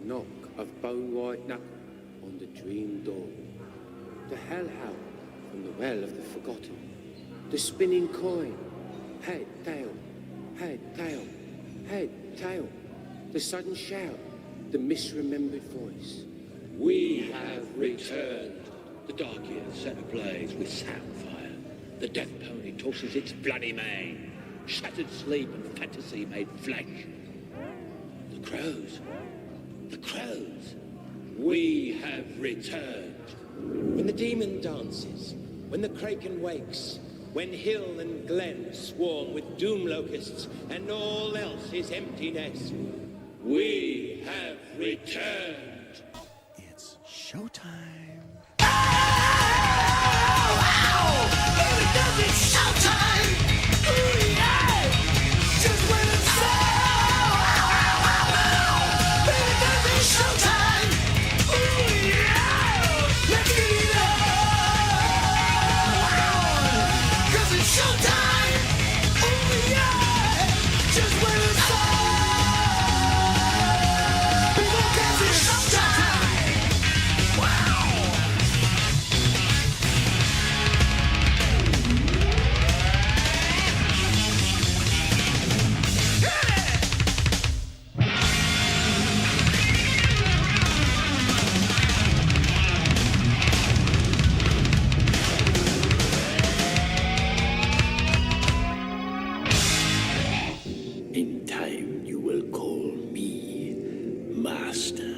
Knock of bone-white knuckle on the dream door. The hell-howl from the well of the forgotten. The spinning coin. Head, tail, head, tail, head, tail. The sudden shout, the misremembered voice. We have returned. The dark years set ablaze with soundfire. The death pony tosses its bloody mane. Shattered sleep and fantasy made flesh. The crows. The crows. We have returned. When the demon dances, when the kraken wakes, when hill and glen swarm with doom locusts and all else is emptiness, we have returned. It's showtime. It's showtime! Ooh, yeah! Just when it's so! Baby, 'cause it's showtime! Ooh, yeah! Let's get it on! 'Cause it's showtime! Ooh, yeah! Just when it's so! Because it's showtime! Wow! In time, you will call me Master.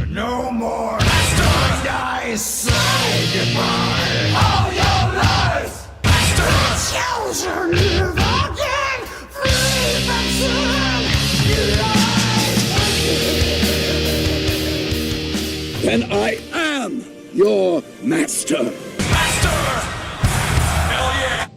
No more. I say goodbye. All your life. The children live again. Free from sin. Then I am your master. Hell yeah.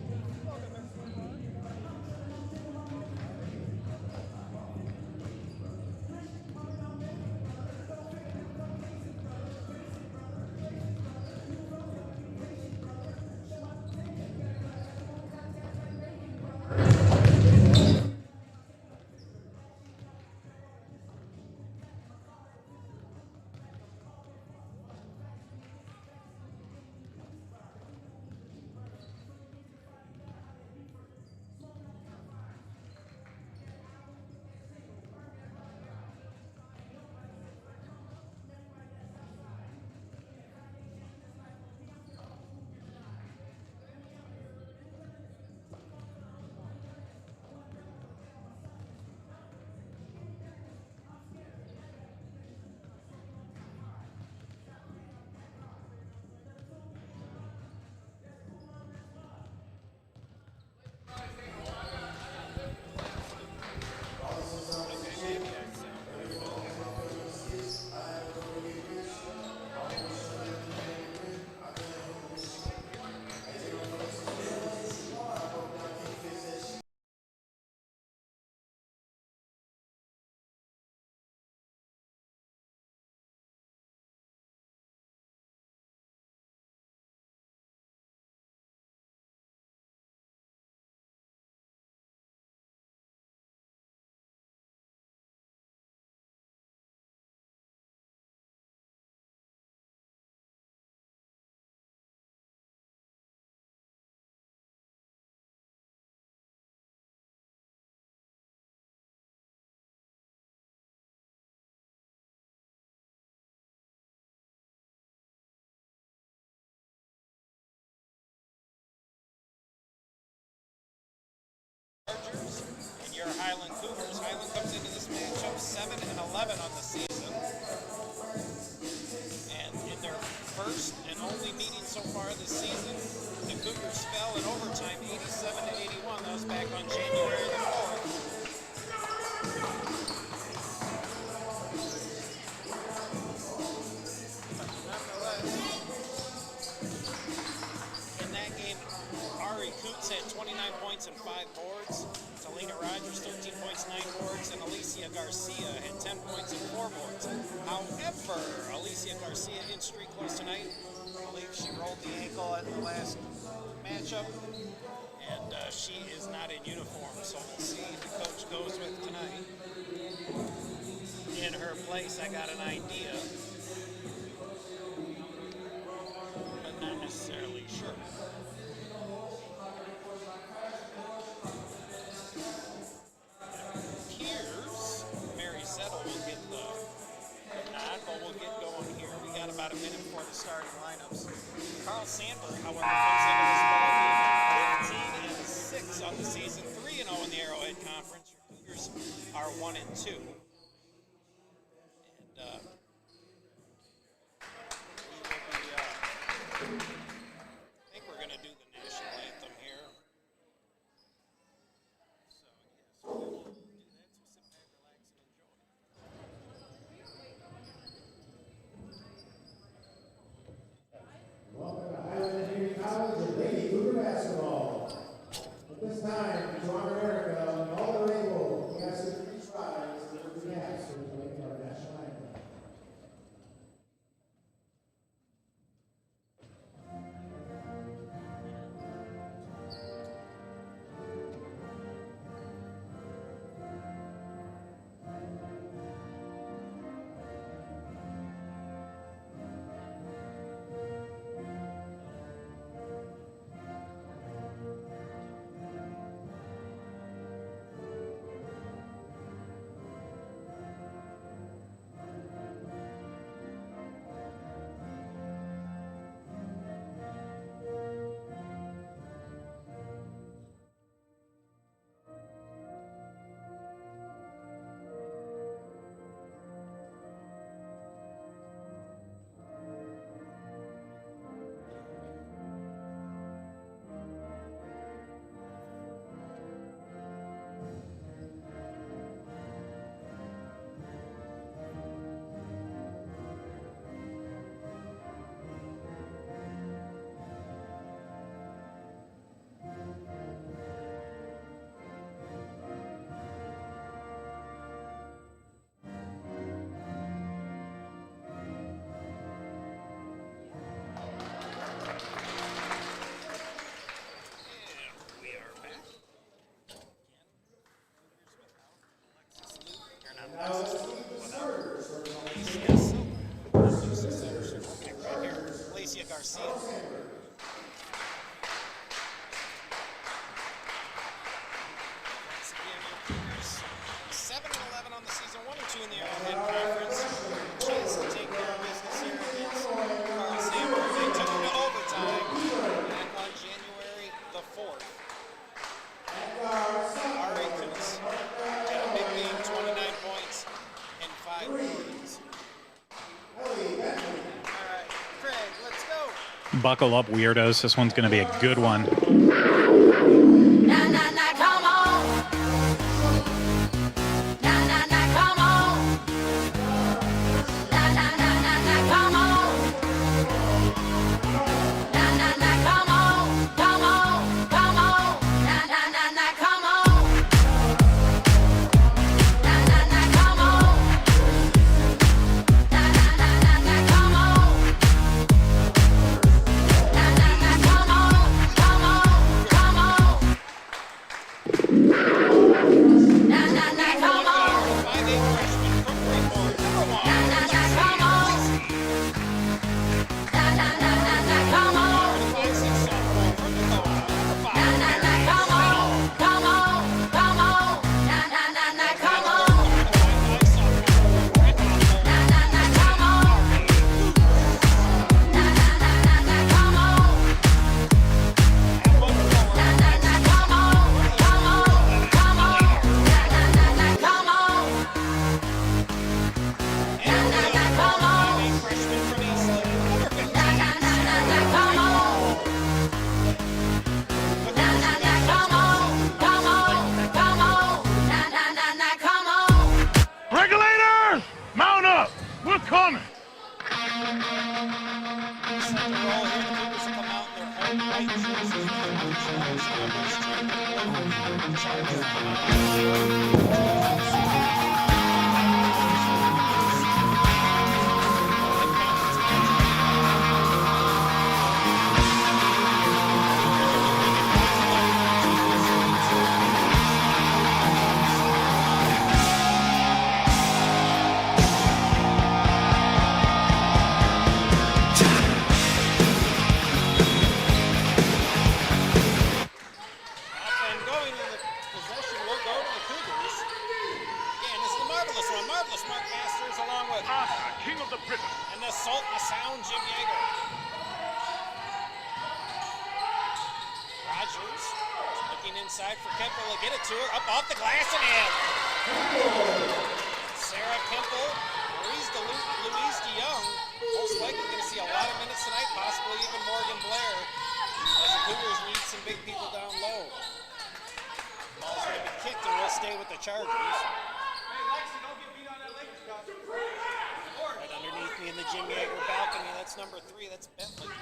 And your Highland Cougars. Highland comes into this match 11 on the season. And in their first and only meeting so far this season, the Cougars fell in overtime 87-81. That was back on January the 4th. But nonetheless, in that game, Ari Coots had 29 points and 5 boards. Talina Rogers, 13 points, 9 boards, and Alicia Garcia had 10 points and 4 boards. However, Alicia Garcia in street close tonight. I believe she rolled the ankle at the last matchup, and she is not in uniform, so we'll see who the coach goes with tonight. In her place, I got an idea, but not necessarily sure. We'll get going here. We got about a minute before the starting lineups. Carl Sandburg, however, comes into this ball game 15-6 on the season, 3-0 in the Arrowhead Conference. Your Cougars are 1-2. And I think we're going to do the national anthem here. So, yes, we will do that. So sit back, relax, and enjoy. Welcome to Highland Community College and Lady Cougar basketball. At this time, John America and all the rainbow, we ask you to please rise and lift your hats so we can make our national anthem. Alicia Garcia. Once again, your Cougars 7-11 on the season, 1-2 in the Arrowhead Conference. Chance to take care of business here against Carl Sandburg. They took him to overtime back on January the 4th. Ari Coots had a big game, 29 points and 5 boards. Buckle up, weirdos. This one's going to be a good one. Nah, nah, nah, come on. Nah, nah, nah, come on. Nah, nah, nah, nah, nah, come on. Nah, nah, nah, come on. Come on, come on. Nah, nah, nah, nah, come on. Nah, nah, nah, come on. Nah, nah, nah, nah, nah, come on. Nah, nah, nah, come on, come on. right choices there. And going in the possession will go to the Cougars. Again, this is the marvelous one. Marvelous Mark Masters along with King of the Prison. and the Salt and the Sound Jim Yeager. Rogers looking inside for Kemple to get it to her. Up off the glass and in. Sarah Kemple, Louise DeYoung. Most likely going to see a lot of minutes tonight, possibly even Morgan Blair, as the Cougars need some big people down low. Ball's going to be kicked and will stay with the Chargers. Right underneath me in the Jim Yeager balcony, that's number 3, that's Bentley.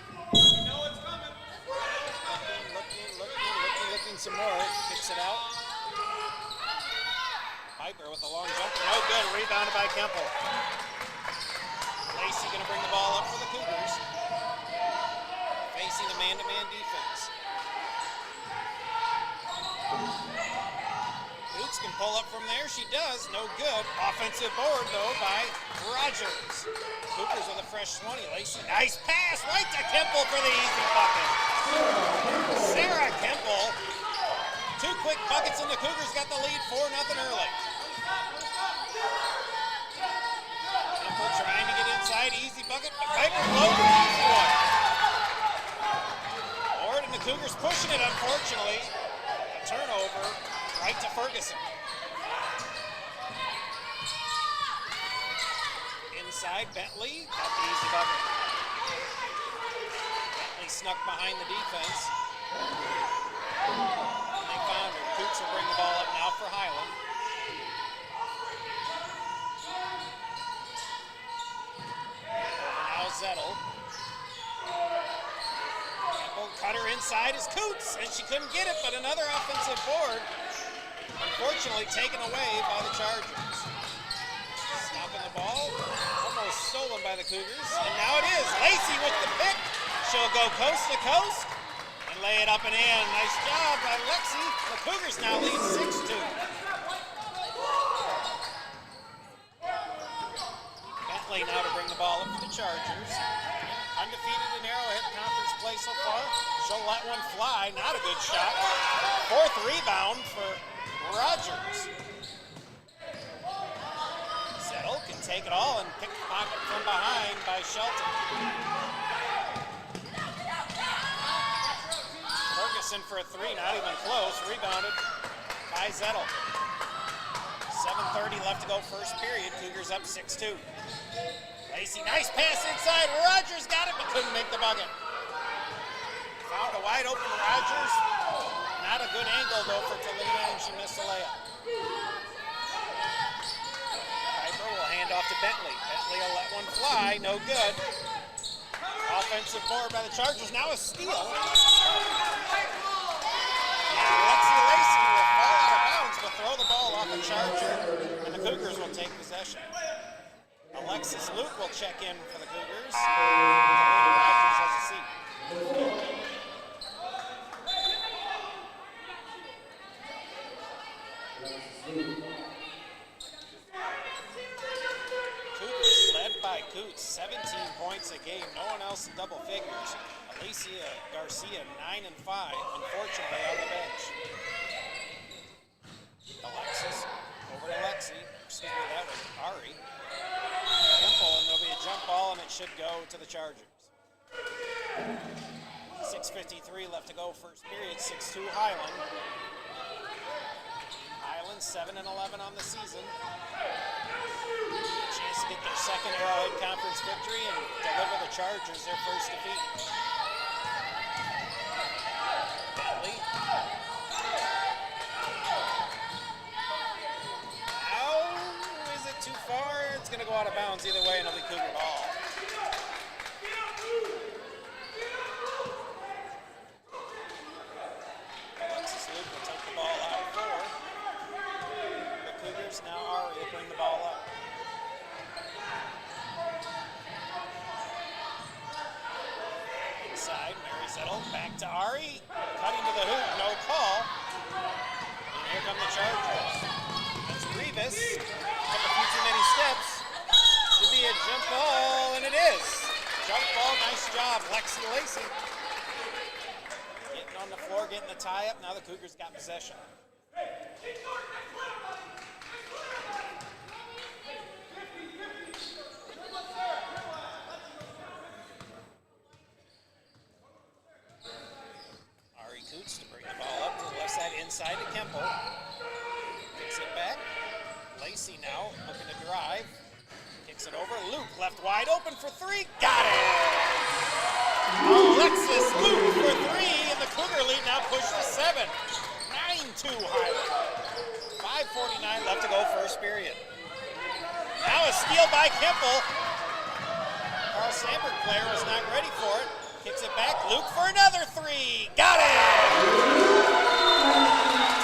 Looking some more, kicks it out. Piper with a long jumper, no good, rebounded by Kemple. Lacey going to bring the ball up for the Cougars. Facing a man-to-man defense. Boots can pull up from there, she does, no good. Offensive board though by Rogers. Cougars with a fresh 20, Lacey, nice pass right to Kemple for the easy bucket. Sarah Kemple, 2 quick buckets and the Cougars got the lead 4-0 early. Kemple trying to get inside, easy bucket, but Piper blows an easy one. Ward and the Cougars pushing it, unfortunately. A turnover right to Ferguson. Inside, Bentley got the easy bucket. Bentley snuck behind the defense. And they found her. Coots will bring the ball up now for Highland. Over now Zettel. Cutter inside is Coots, and she couldn't get it, but another offensive board, unfortunately taken away by the Chargers. Stopping the ball, almost stolen by the Cougars, and now it is. Lacey with the pick. She'll go coast to coast and lay it up and in. Nice job by Lexi. The Cougars now lead 6-2. Bentley now to bring the ball up for the Chargers. Undefeated in Arrowhead Conference play so far. She'll let one fly. Not a good shot. 4th rebound for Rogers. Zettel can take it all and pick the pocket from behind by Shelton. Ferguson for a 3, not even close. Rebounded by Zettel. 7:30 left to go first period. Cougars up 6-2. Lacey, nice pass inside. Rogers got it, but couldn't make the bucket. Found a wide open Rogers. Not a good angle, though, for Toledo, and she missed the layup. Piper will hand off to Bentley. Bentley will let one fly. No good. Offensive board by the Chargers. Now a steal. Lexi Lacey will fall out of bounds, but throw the ball off the Charger, and the Cougars will take possession. Alexis Luke will check in for the Cougars. Rogers has a seat. Cougars led by Coots, 17 points a game. No one else in double figures. Alicia Garcia, 9 and 5, unfortunately on the bench. Alexis, over to Lexi. Excuse me, that was Ari. Temple, and there'll be a jump ball, and it should go to the Chargers. 6:53 left to go first period, 6-2 Highland. Highland 7-11 on the season. Chance to get their second Arrowhead Conference victory and deliver the Chargers their first defeat. Bentley. Now, is it too far? It's going to go out of bounds either way, and it'll be Cougar ball. will bring the ball up. Inside, Mary Settle, back to Ari. Cutting to the hoop, no call. And here come the Chargers. That's Rivas. Took a few too many steps. Should be a jump ball, and it is. Jump ball, nice job, Lexi Lacey. Getting on the floor, getting the tie up. Now the Cougars got possession. Ari Coots to bring the ball up to the left side, inside to Kemple. Kicks it back. Lacey now looking to drive. Kicks it over. Luke left wide open for three. Got it! Alexis Luke for three, and the Cougar lead now pushed to 7. 9-2 Highland. 5:49 left to go first period. Now a steal by Kemple. Carl Sandburg player was not ready for it. Kicks it back. Luke for another three. Got it!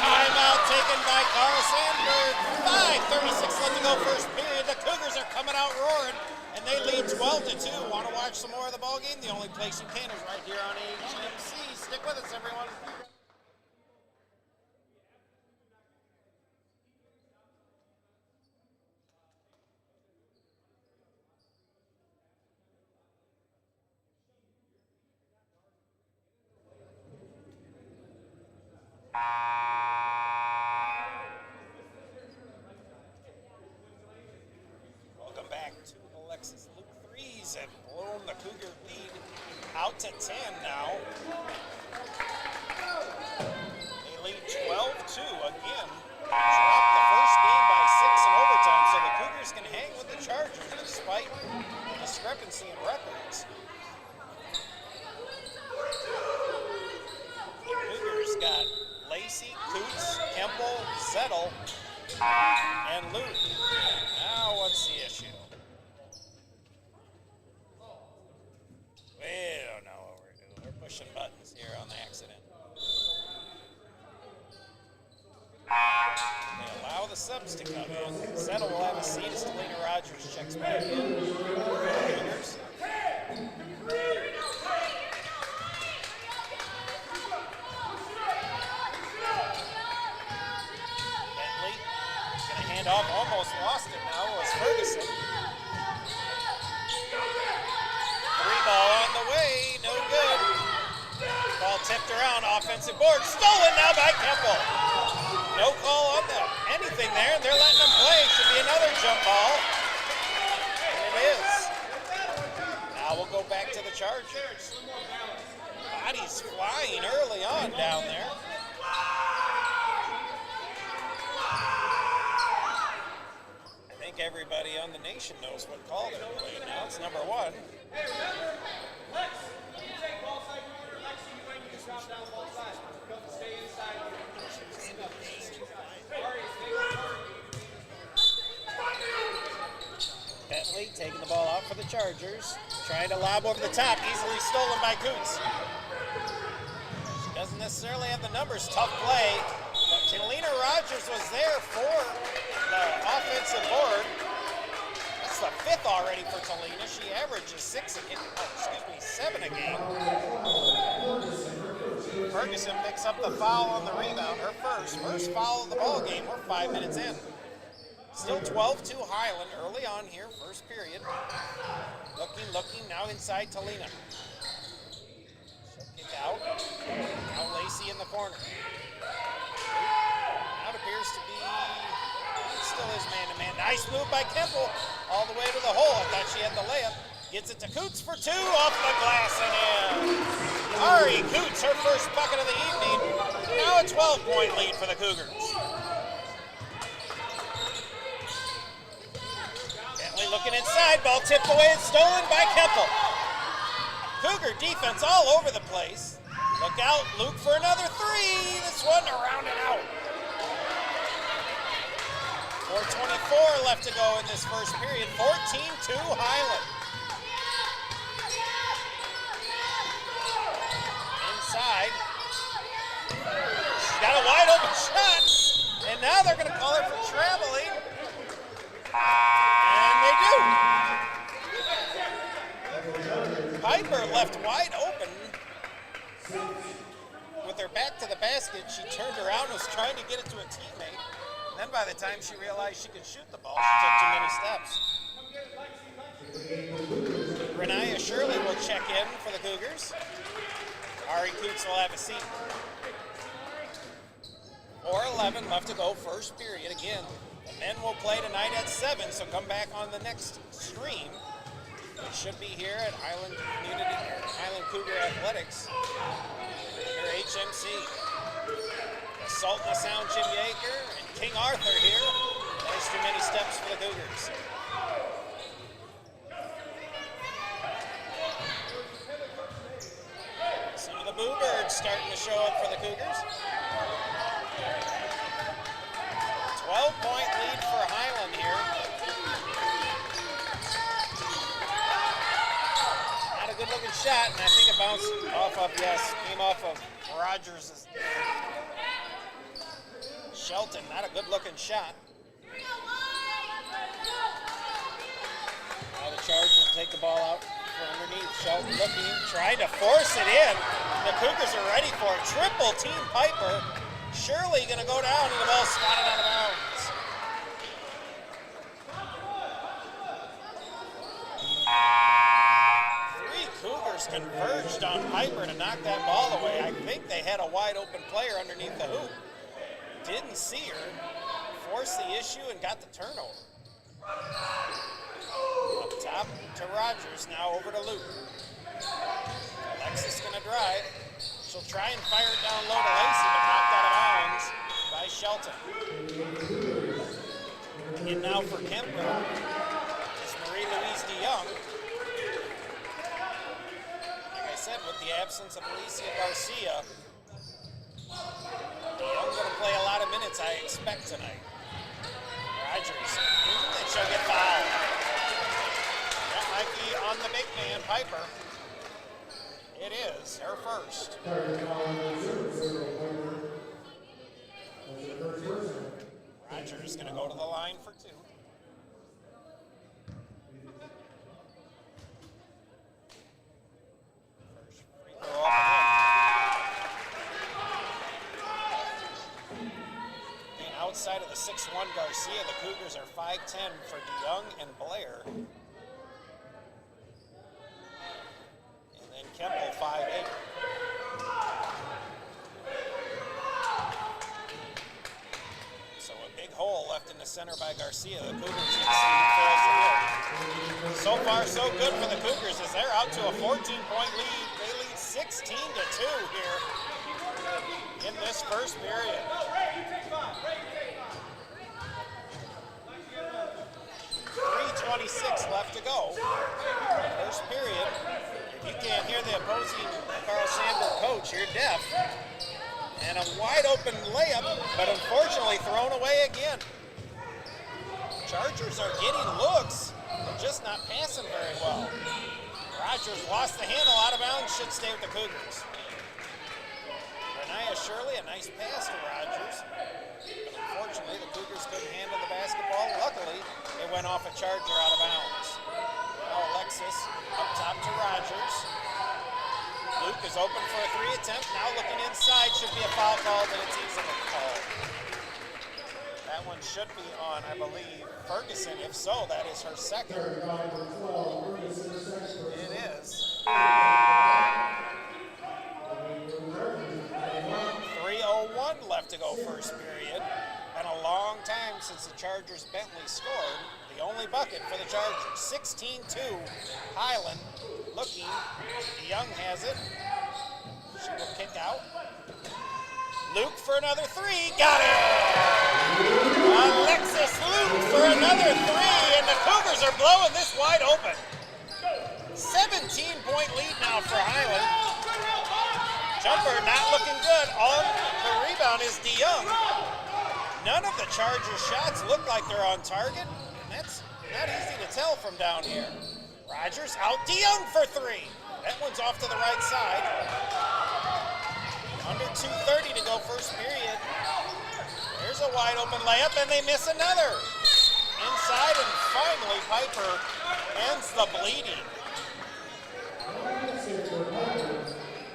Timeout taken by Carl Sandburg. 5:36 left to go first period. The Cougars are coming out roaring, and they lead 12-2. Want to watch some more of the ball game? The only place you can is right here on HMC. Stick with us, everyone. Welcome back to Alexis Luke threes and blown the Cougar lead out to 10 now. They lead 12-2 again. Dropped the first game by 6 in overtime, so the Cougars can hang with the Chargers despite the discrepancy in records. The Cougars got Lacey, Coots, Kemple, Settle, and Luke. Now what's the issue? We don't know what we're doing. We're pushing buttons here on the accident. They allow the subs to come in. Settle will have a seat as Talina Rogers checks back in. Cougars. Off, almost lost it now, was Ferguson. 3-ball on the way, no good. Ball tipped around, offensive board, stolen now by Kemple. No call on them. Anything there, they're letting them play. Should be another jump ball. And it is. Now we'll go back to the Chargers. Bodies flying early on down there. I think everybody on the nation knows what call they're playing now. It's number 1. Bentley taking the ball out for the Chargers. Trying to lob over the top. Easily stolen by Coots. She doesn't necessarily have the numbers. Tough play. But Talina Rogers was there for the offensive board. That's the 5th already for Talina. She averages 7 a game. Ferguson picks up the foul on the rebound, her first foul of the ball game. We're 5 minutes in. Still 12-2 Highland early on here, first period. Looking, now inside Talina. Kick out. Now Lacey in the corner. Now it appears to be, still is man-to-man. Nice move by Kemple all the way to the hole. I thought she had the layup. Gets it to Coots for 2, off the glass and in. Ari Coots, her first bucket of the evening. Now a 12-point lead for the Cougars. Bentley looking inside, ball tipped away and stolen by Kemple. Cougar defense all over the place. Look out, Luke for another 3. This one around and out. 4:24 left to go in this first period. 14-2 Highland. Inside. She's got a wide open shot. And now they're going to call her for traveling. And they do. Piper left wide open. With her back to the basket, she turned around and was trying to get it to a teammate. And then by the time she realized she could shoot the ball, she took too many steps. Renaya Shirley will check in for the Cougars. Ari Coots will have a seat. 4:11 left to go, first period. Again, the men will play tonight at 7, so come back on the next stream. It should be here at Highland Cougar Athletics, here HMC. The Sultan of Sound, Jim Yeager, and King Arthur here. There's too many steps for the Cougars. Some of the Boo Birds starting to show up for the Cougars. 12-point lead for Highland here. Not a good-looking shot, and I think it bounced off of, came off of Rogers' Shelton. Not a good-looking shot. Now the Chargers take the ball out from underneath. Shelton looking, trying to force it in. The Cougars are ready for it. Triple team Piper. Shirley going to go down, and the ball spotted out of bounds. Three Cougars converged on Piper to knock that ball away. I think they had a wide open player underneath the hoop. Didn't see her. Forced the issue and got the turnover. Up top to Rogers, now over to Luke. Alexis going to drive. She'll try and fire it down low to Lacey, but knocked out of bounds by Shelton. And now for Kemper is Marie-Louise DeYoung. Like I said, with the absence of Alicia Garcia, DeYoung's going to play a lot of minutes, I expect, tonight. Rogers, and she'll get fouled. That might be on the big man, Piper. It is her first. Rogers going to go to the line for 2. First free throw off the rim. Outside of the 6'1" Garcia, the Cougars are 5'10" for DeYoung and Blair. Kemple 5'8". So a big hole left in the center by Garcia. The Cougars need to see who fails the hit. So far, so good for the Cougars as they're out to a 14-point lead. They lead 16-2 here in this first period. 3:26 left to go. First period. You can't hear the opposing Carl Sandburg coach, you're deaf. And a wide open layup, but unfortunately thrown away again. Chargers are getting looks, but just not passing very well. Rogers lost the handle out of bounds, should stay with the Cougars. Renaya Shirley, a nice pass to Rogers. But unfortunately, the Cougars couldn't handle the basketball. Luckily, it went off a Charger out of bounds. Now Alexis up top to Rogers. Luke is open for a 3 attempt. Now looking inside, should be a foul called, and it's easily called. That one should be on, I believe, Ferguson. If so, that is her second. It is. 3:01 left to go first period. Been a long time since the Chargers Bentley scored. The only bucket for the Chargers. 16-2 Highland looking. DeYoung has it. She will kick out. Luke for another 3. Got it! Alexis Luke for another 3, and the Cougars are blowing this wide open. 17-point lead now for Highland. Jumper not looking good. On the rebound is DeYoung. None of the Chargers shots look like they're on target, and that's not easy to tell from down here. Rogers out, DeYoung for 3. That one's off to the right side. Under 2:30 to go first period. There's a wide open layup, and they miss another. Inside, and finally Piper ends the bleeding.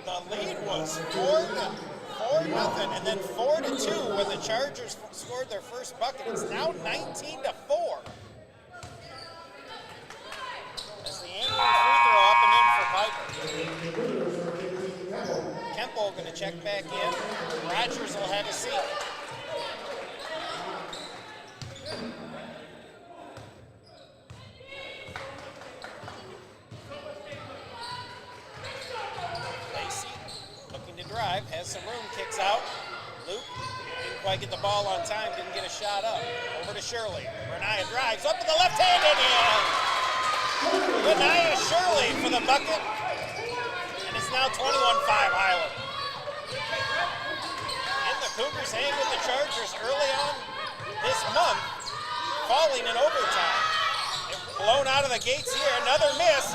The lead was 4-0, and then 4-2 when the Chargers scored their first bucket. It's now 19-4. As the Andrew free throw up and in for Piper. Kemple going to check back in. Rogers will have a seat. Drive, has some room, kicks out. Luke didn't quite get the ball on time, didn't get a shot up. Over to Shirley. Renaya drives up to the left-handed hand. Renaya Shirley for the bucket. And it's now 21-5 Highland. And the Cougars hang with the Chargers early on this month, falling in overtime. They're blown out of the gates here. Another miss.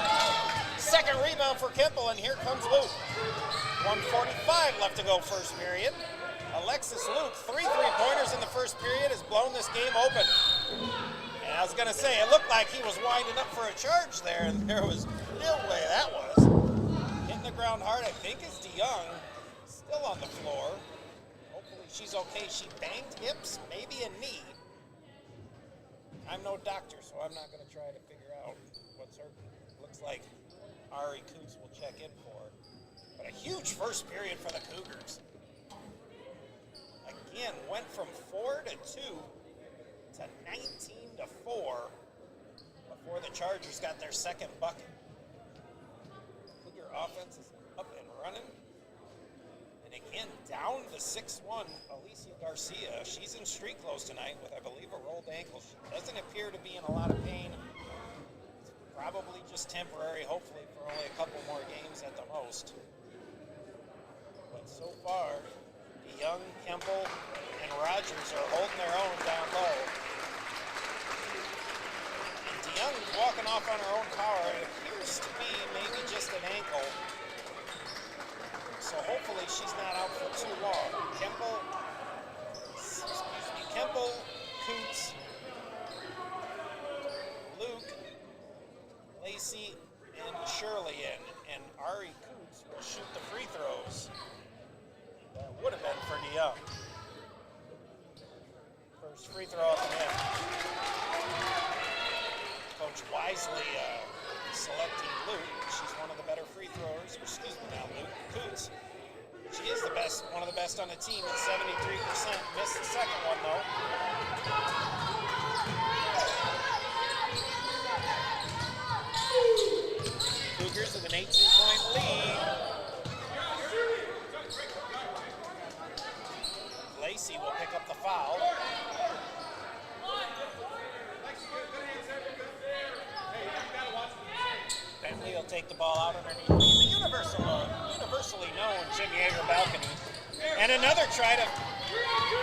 Second rebound for Kemple, and here comes Luke. 1:45 left to go first period. Alexis Luke, 3 3-pointers in the first period, has blown this game open. And I was going to say, it looked like he was winding up for a charge there, and there was no way that was. Hitting the ground hard, I think, is DeYoung. Still on the floor. Hopefully she's okay. She banged hips, maybe a knee. I'm no doctor, so I'm not going to try to figure out what's hurting. Looks like Ari Coots will check in for her. But a huge first period for the Cougars. Again, went from 4-2 to 19-4 before the Chargers got their second bucket. Cougar offense is up and running. And again, down the 6'1", Alicia Garcia. She's in street clothes tonight with, I believe, a rolled ankle. She doesn't appear to be in a lot of pain. It's probably just temporary, hopefully for only a couple more games at the most. But so far, DeYoung, Kemple, and Rogers are holding their own down low. And DeYoung walking off on her own power. It appears to be maybe just an ankle. So hopefully she's not out for too long. Kemple, Coots, Luke, Lacey, and Shirley in. And Ari Coots will shoot the free throws. That would have been for DeYoung. First free throw up and in. Coach wisely selecting Luke. She's one of the better free throwers. Excuse me now, Luke. Coots. She is the best, one of the best on the team at 73%. Missed the second one though. Cougars with an 18-point lead. Lacey will pick up the foul. Bentley will take the ball out underneath the universally known Jim Yeager balcony. And another try to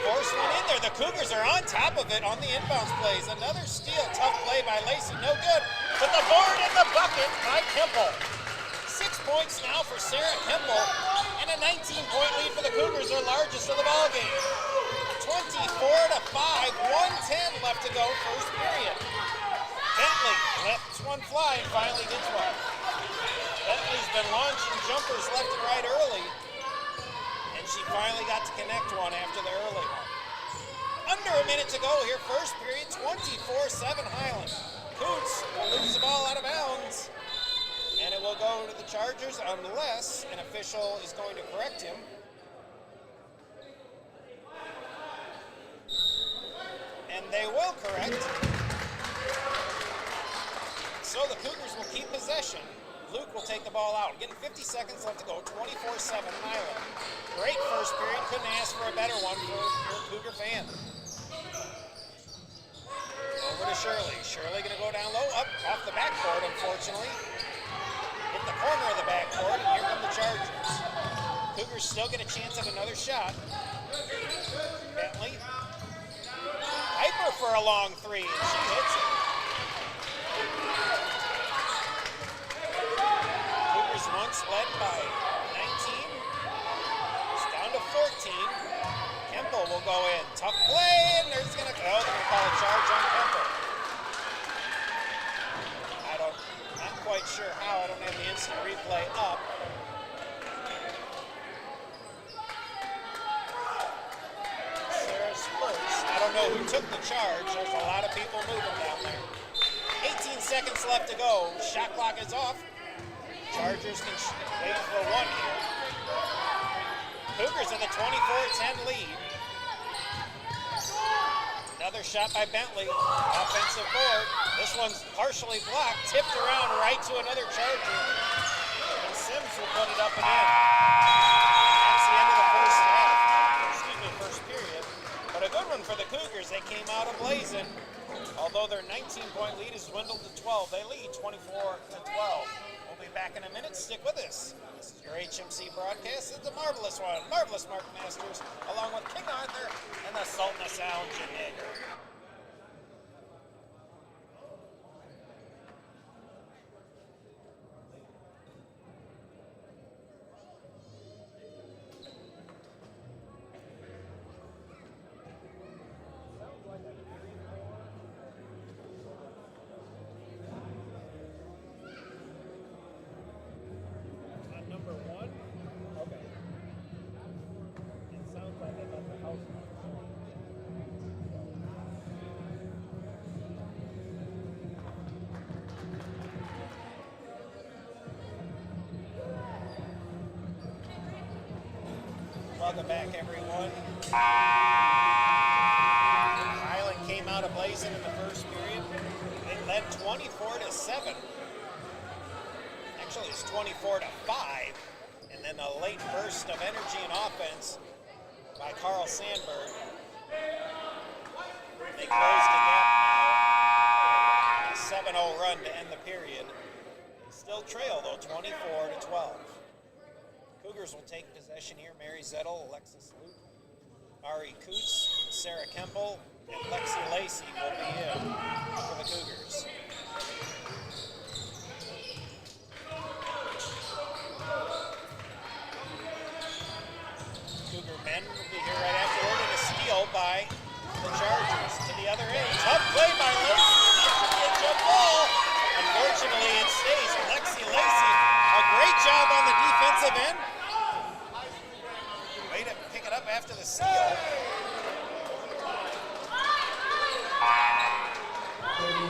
force one in there. The Cougars are on top of it on the inbounds plays. Another steal, tough play by Lacey, no good. But the board in the bucket by Kemple. 6 points now for Sarah Kemple, and a 19-point lead for the Cougars, their largest of the ballgame. 24-5, 1:10 left to go, first period. Bentley lets one fly and finally gets one. Bentley's been launching jumpers left and right early, and she finally got to connect one after the early one. Under a minute to go here, first period, 24-7 Highland. Coots will lose the ball out of bounds. And it will go to the Chargers unless an official is going to correct him. And they will correct. So the Cougars will keep possession. Luke will take the ball out. Getting 50 seconds left to go, 24-7 Highland. Great first period. Couldn't ask for a better one for your Cougar fan. Over to Shirley. Shirley going to go down low, up off the backboard, unfortunately. Hit the corner of the backboard, and here come the Chargers. Cougars still get a chance at another shot. Bentley. Piper for a long three, and she hits it. Cougars once led by 19. It's down to 14. Kemple will go in. Tough play, and they're going to call a charge on Kemple. quite sure how. I don't have the instant replay up. Sarah Spurts. I don't know who took the charge. There's a lot of people moving down there. 18 seconds left to go. Shot clock is off. Chargers can wait for one here. Cougars with a 24-10 lead. Another shot by Bentley. Offensive board. This one's partially blocked. Tipped around right to another Charger. And Sims will put it up and in. That's the end of the first half. Excuse me, first period. But a good one for the Cougars. They came out ablazing. Although their 19-point lead has dwindled to 12. They lead 24-12. We'll be back in a minute. Stick with us. This is your HMC broadcast. It's a marvelous one. Marvelous Mark Masters, along with King Arthur and the Sultan of Sound, Jim Yeager. Welcome back, everyone. Highland came out ablazing in the first period. They led 24-7. Actually, it's 24-5. And then a late burst of energy and offense by Carl Sandburg. They closed the gap now. A 7-0 run to end the period. Still trail, though, 24-12. Cougars will take possession here. Mary Zettel, Alexis Luke, Ari Coots, Sarah Kemple, and Lexi Lacey will be in for the Cougars. Cougar men will be here right afterward, and a steal by the Chargers to the other end. Tough play by Lacey. That's a jump ball. Unfortunately, it stays. Lexi Lacey, a great job on the defensive end. Way to pick it up after the steal.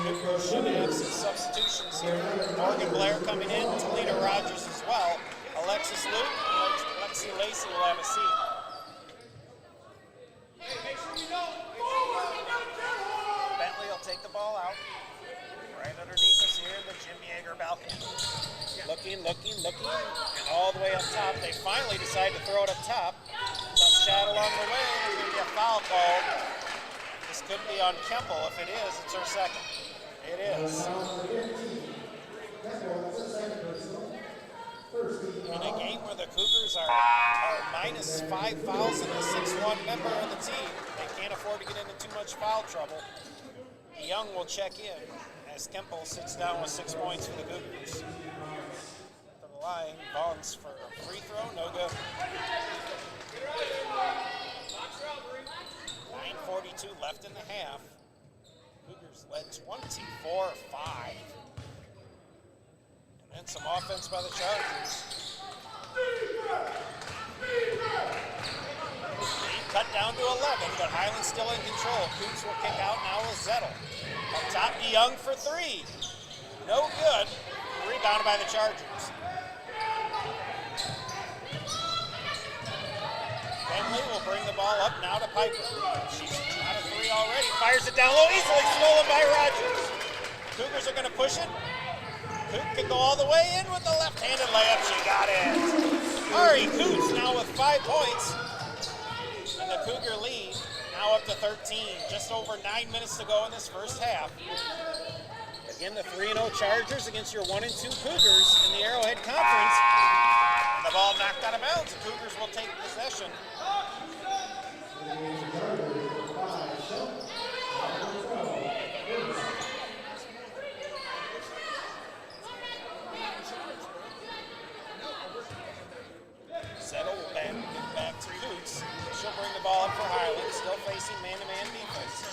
Cougars should have some substitutions here. Morgan Blair coming in, Talita Rogers as well. Alexis Luke and Lexi Lacey will have a seat. Bentley will take the ball out. Right underneath us here in the Jim Yeager balcony. Looking, and all the way up top. They finally decide to throw it up top. Tough shot along the way. There's going to be a foul called. This could be on Kemple. If it is, it's her second. It is. In a game where the Cougars are minus 5 fouls and a 6-1 member of the team, they can't afford to get into too much foul trouble. Young will check in as Kemple sits down with 6 points for the Cougars. To the line, Bonds for a free throw, no good. 9:42 left in the half. Cougars led 24-5. And then some offense by the Chargers. Lead cut down to 11, but Highland's still in control. Coots will kick out now with Zettel. Up top to Young for 3. No good. Rebounded by the Chargers. Bentley will bring the ball up now to Piper. She's out of 3 already. Fires it down low, easily stolen by Rogers. Cougars are going to push it. Coot can go all the way in with the left-handed layup. She got it. Ari Coots now with 5 points. And the Cougar lead now up to 13. Just over 9 minutes to go in this first half. Again, the 3-0 Chargers against your 1-2 Cougars in the Arrowhead Conference. And the ball knocked out of bounds. The Cougars will take possession. Zettel will back to Coots. She'll bring the ball up for Highland, still facing man-to-man defense.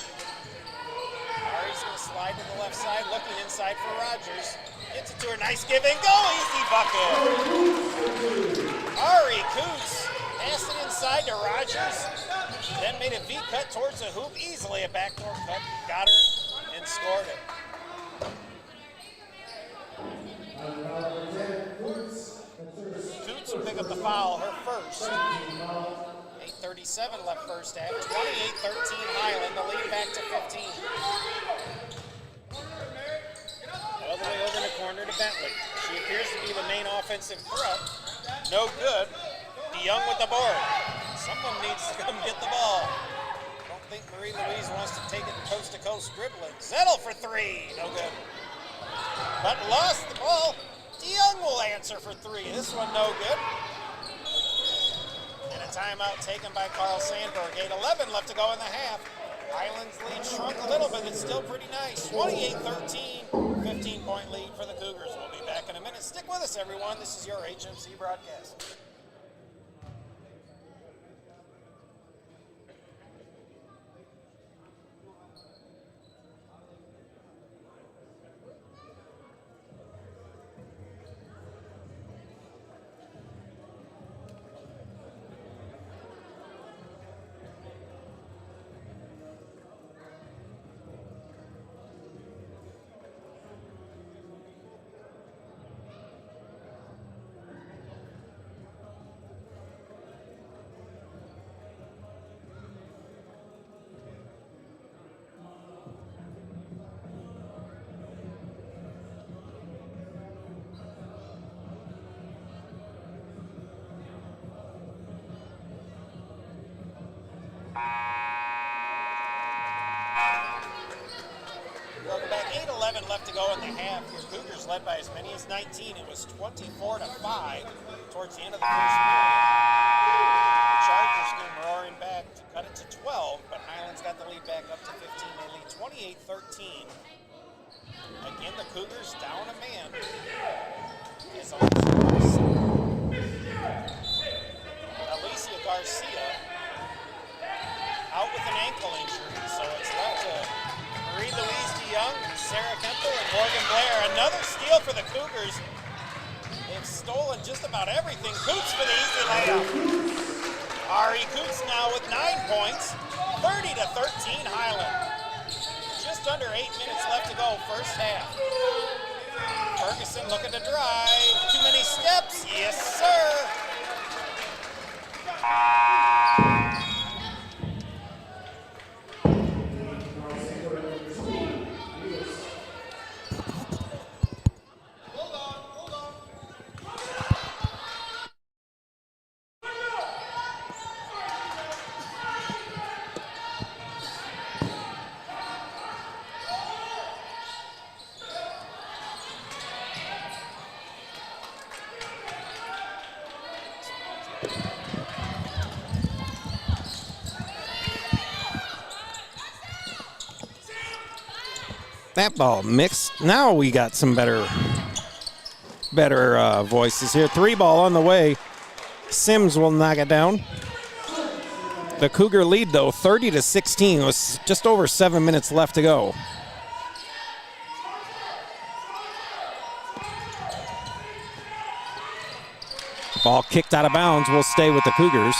Ari's going to slide to the left side, looking looking inside for Rogers. Gets it to her, nice give and go, easy bucket. Ari Coots passed it inside to Rogers, then made a V-cut towards the hoop, easily a backdoor cut, got her and scored it. Coots will pick up the foul, her first. 8:37 left first half, 28-13 Highland, the lead back to 15. All the way over in the corner to Bentley. She appears to be the main offensive threat. No good. DeYoung with the board. Someone needs to come get the ball. Don't think Marie-Louise wants to take it coast-to-coast dribbling. Zettel for three. No good. But lost the ball. DeYoung will answer for three. This one no good. And a timeout taken by Carl Sandburg. 8:11 left to go in the half. Highland's lead shrunk a little bit. It's still pretty nice. 28-13. 15-point lead for the Cougars. We'll be back in a minute. Stick with us, everyone. This is your HMC broadcast. Welcome back. 8:11 left to go in the half. Your Cougars led by as many as 19. It was 24-5 towards the end of the first period. The Chargers came roaring back to cut it to 12, but Highland's got the lead back up to 15. They lead 28-13. Again, the Cougars down a man. Is Alicia Garcia out with an ankle injury, so it's left to Marie-Louise DeYoung, Sarah Kemple, and Morgan Blair. Another steal for the Cougars. They've stolen just about everything. Coots for the easy layup. Ari Coots now with 9 points. 30-13 Highland. Just under 8 minutes left to go, first half. Ferguson looking to drive. Too many steps. Yes, sir. That ball mixed. Now we got some better voices here. 3 ball on the way. Sims will knock it down. The Cougar lead, though, 30-16. Was just over 7 minutes left to go. Ball kicked out of bounds. Will stay with the Cougars.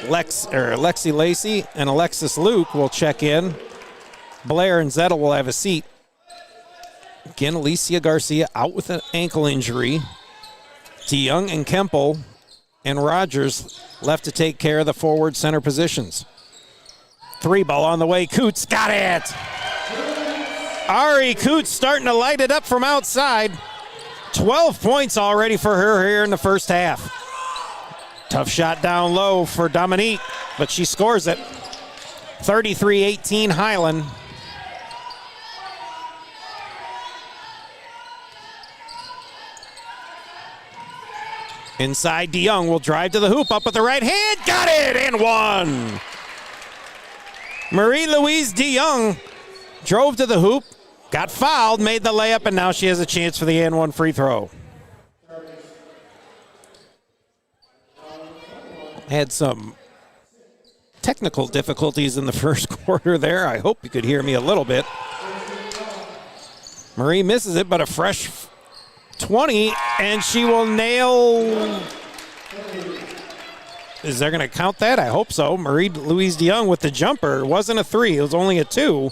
Lexi Lacey and Alexis Luke will check in. Blair and Zettel will have a seat. Again, Alicia Garcia out with an ankle injury. DeYoung and Kemple and Rogers left to take care of the forward center positions. 3 ball on the way. Coots got it. Ari Coots starting to light it up from outside. 12 points already for her here in the first half. Tough shot down low for Dominique, but she scores it. 33-18 Highland. Inside, DeYoung will drive to the hoop, up with the right hand, got it, and one. Marie-Louise DeYoung drove to the hoop, got fouled, made the layup, and now she has a chance for the and one free throw. Had some technical difficulties in the first quarter there. I hope you could hear me a little bit. Marie misses it, but a fresh 20, and she will nail. Is there going to count that? I hope so. Marie-Louise DeYoung with the jumper. It wasn't a 3, it was only a 2.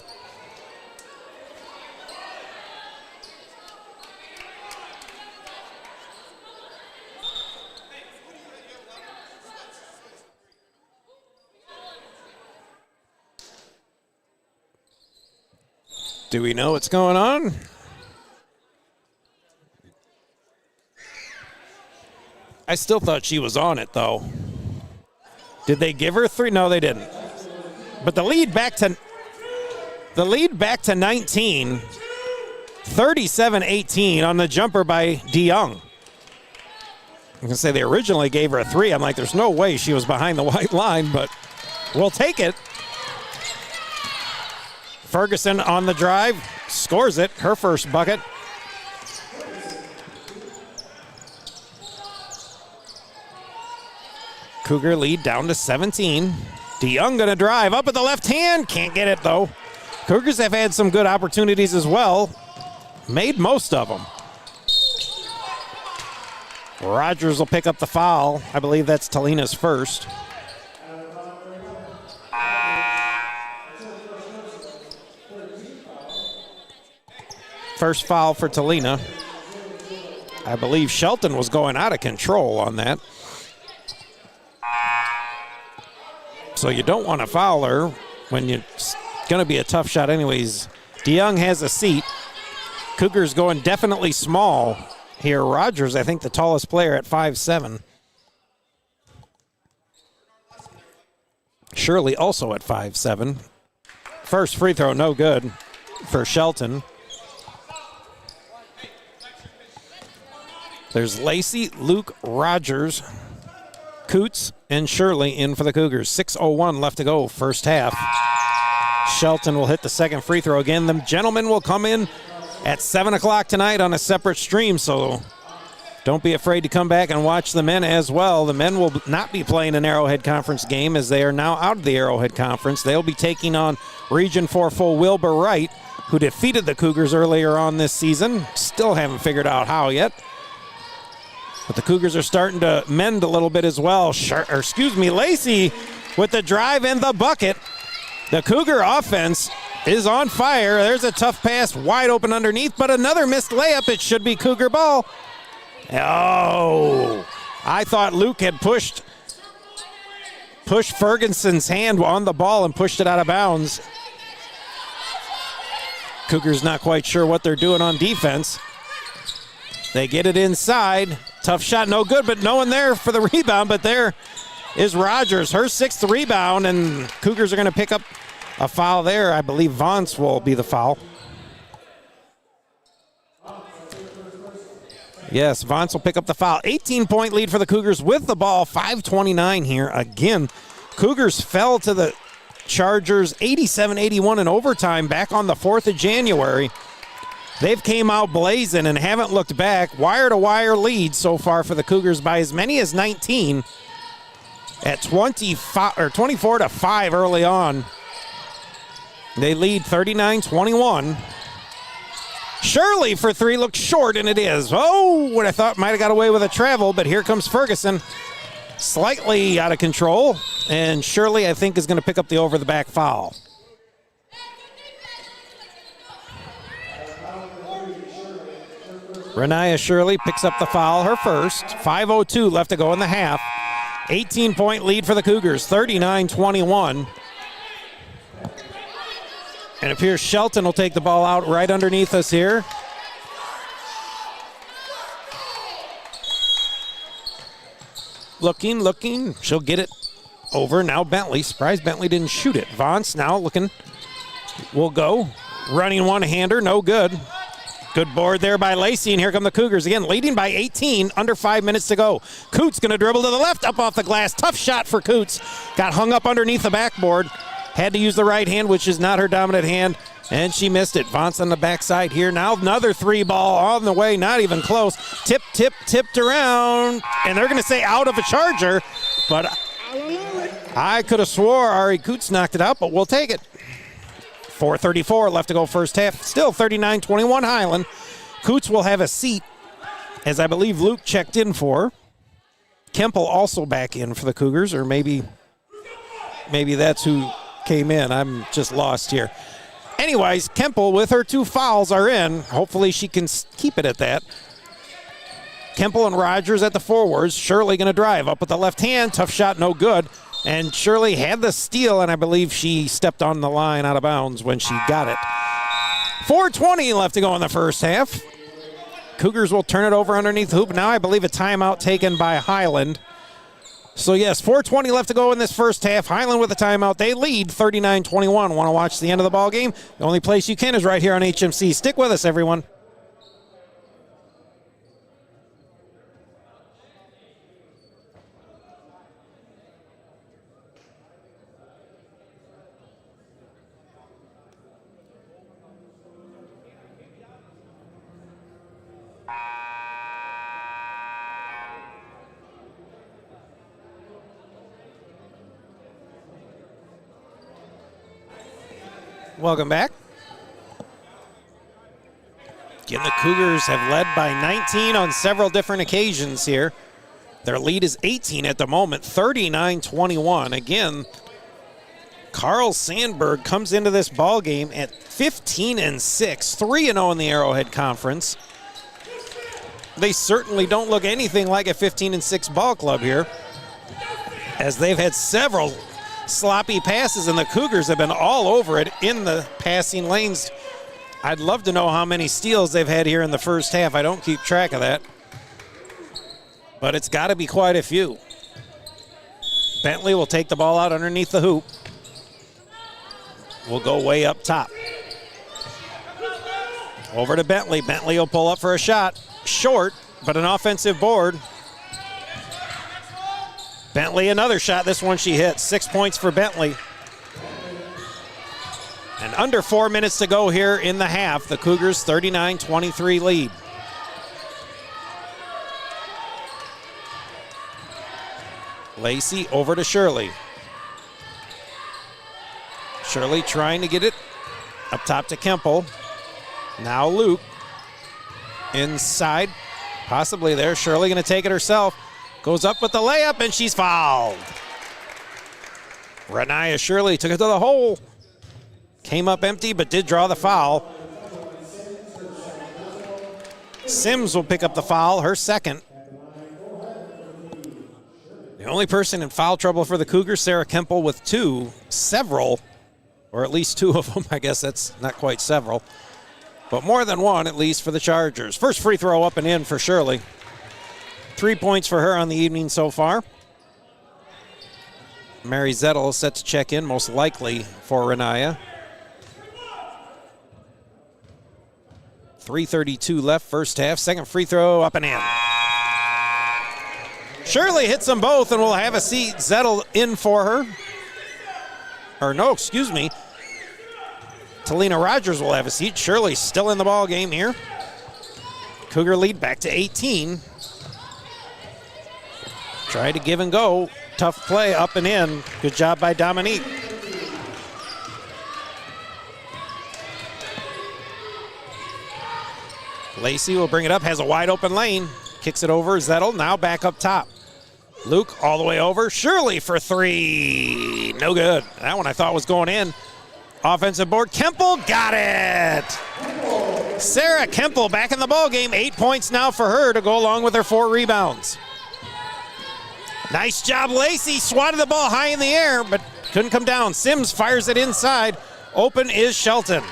Do we know what's going on? I still thought she was on it, though. Did they give her 3? No, they didn't. But the lead back to 19, 37-18 on the jumper by DeYoung. I'm going to say they originally gave her a 3. I'm like, there's no way she was behind the white line, but we'll take it. Ferguson on the drive, scores it, her first bucket. Cougar lead down to 17. DeYoung gonna drive up at the left hand, can't get it though. Cougars have had some good opportunities as well, made most of them. Rogers will pick up the foul. I believe that's Talina's first. First foul for Talina. I believe Shelton was going out of control on that. So you don't want to foul her when it's going to be a tough shot anyways. DeYoung has a seat. Cougars going definitely small here. Rogers, I think, the tallest player at 5'7". Shirley also at 5'7". First free throw, no good for Shelton. There's Lacey, Luke, Rogers, Coots, and Shirley in for the Cougars. 6:01 left to go, first half. Shelton will hit the second free throw again. The gentlemen will come in at 7 o'clock tonight on a separate stream, so don't be afraid to come back and watch the men as well. The men will not be playing an Arrowhead Conference game as they are now out of the Arrowhead Conference. They'll be taking on Region 4 full Wilbur Wright, who defeated the Cougars earlier on this season. Still haven't figured out how yet. But the Cougars are starting to mend a little bit as well. Lacey with the drive and the bucket. The Cougar offense is on fire. There's a tough pass wide open underneath, but another missed layup. It should be Cougar ball. Oh, I thought Luke had pushed Ferguson's hand on the ball and pushed it out of bounds. Cougars not quite sure what they're doing on defense. They get it inside. Tough shot, no good, but no one there for the rebound. But there is Rogers, her 6th rebound, and Cougars are going to pick up a foul there. I believe Vance will be the foul. Yes, Vance will pick up the foul. 18-point lead for the Cougars with the ball. 5:29 here. Again, Cougars fell to the Chargers 87-81 in overtime back on the 4th of January. They've came out blazing and haven't looked back. Wire-to-wire lead so far for the Cougars by as many as 19 at 24-5 early on. They lead 39-21. Shirley for 3 looks short, and it is. Oh, what I thought might have got away with a travel, but here comes Ferguson. Slightly out of control, and Shirley, I think, is going to pick up the over-the-back foul. Renaya Shirley picks up the foul, her first. 5:02 left to go in the half. 18-point lead for the Cougars, 39-21. And it appears Shelton will take the ball out right underneath us here. Looking. She'll get it over. Now Bentley. Surprised Bentley didn't shoot it. Vance now looking. Will go. Running one-hander. No good. Good board there by Lacey, and here come the Cougars again, leading by 18, under 5 minutes to go. Coots going to dribble to the left, up off the glass. Tough shot for Coots. Got hung up underneath the backboard. Had to use the right hand, which is not her dominant hand, and she missed it. Vance on the backside here. Now another 3 ball on the way, not even close. Tipped around, and they're going to say out of a Charger, but I could have swore Ari Coots knocked it out, but we'll take it. 4:34 left to go first half. Still 39-21 Highland. Coots will have a seat, as I believe Luke checked in for. Kemple also back in for the Cougars, or maybe that's who came in. I'm just lost here. Anyways, Kemple with her 2 fouls are in. Hopefully she can keep it at that. Kemple and Rogers at the forwards. Shirley going to drive up with the left hand. Tough shot, no good. And Shirley had the steal, and I believe she stepped on the line out of bounds when she got it. 4:20 left to go in the first half. Cougars will turn it over underneath the hoop. Now I believe a timeout taken by Highland. So yes, 4:20 left to go in this first half. Highland with a timeout. They lead 39-21. Want to watch the end of the ball game? The only place you can is right here on HMC. Stick with us, everyone. Welcome back. Again, the Cougars have led by 19 on several different occasions here. Their lead is 18 at the moment, 39-21. Again, Carl Sandburg comes into this ball game at 15-6, 3-0 in the Arrowhead Conference. They certainly don't look anything like a 15-6 ball club here, as they've had several sloppy passes, and the Cougars have been all over it in the passing lanes. I'd love to know how many steals they've had here in the first half. I don't keep track of that, but it's got to be quite a few. Bentley will take the ball out underneath the hoop. We'll go way up top. Over to Bentley. Bentley will pull up for a shot. Short, but an offensive board. Bentley, another shot. This one she hit. 6 points for Bentley. And under 4 minutes to go here in the half. The Cougars 39-23 lead. Lacey over to Shirley. Shirley trying to get it up top to Kemple. Now Luke. Inside. Possibly there. Shirley going to take it herself. Goes up with the layup, and she's fouled. Renaya Shirley took it to the hole. Came up empty, but did draw the foul. Sims will pick up the foul, her second. The only person in foul trouble for the Cougars, Sarah Kemple, with several, or at least 2 of them. I guess that's not quite several, but more than one at least for the Chargers. First free throw up and in for Shirley. 3 points for her on the evening so far. Mary Zettel set to check in, most likely for Renaya. 3:32 left, first half. Second free throw up and in. Shirley hits them both, and we'll have a seat. Zettel in for her. Or no, excuse me. Talina Rogers will have a seat. Shirley still in the ball game here. Cougar lead back to 18. Try to give and go. Tough play up and in. Good job by Dominique. Lacey will bring it up, has a wide open lane. Kicks it over, Zettel now back up top. Luke all the way over. Shirley for 3. No good. That one I thought was going in. Offensive board. Kemple got it. Sarah Kemple back in the ball game. 8 points now for her to go along with her 4 rebounds. Nice job, Lacey. Swatted the ball high in the air, but couldn't come down. Sims fires it inside. Open is Shelton.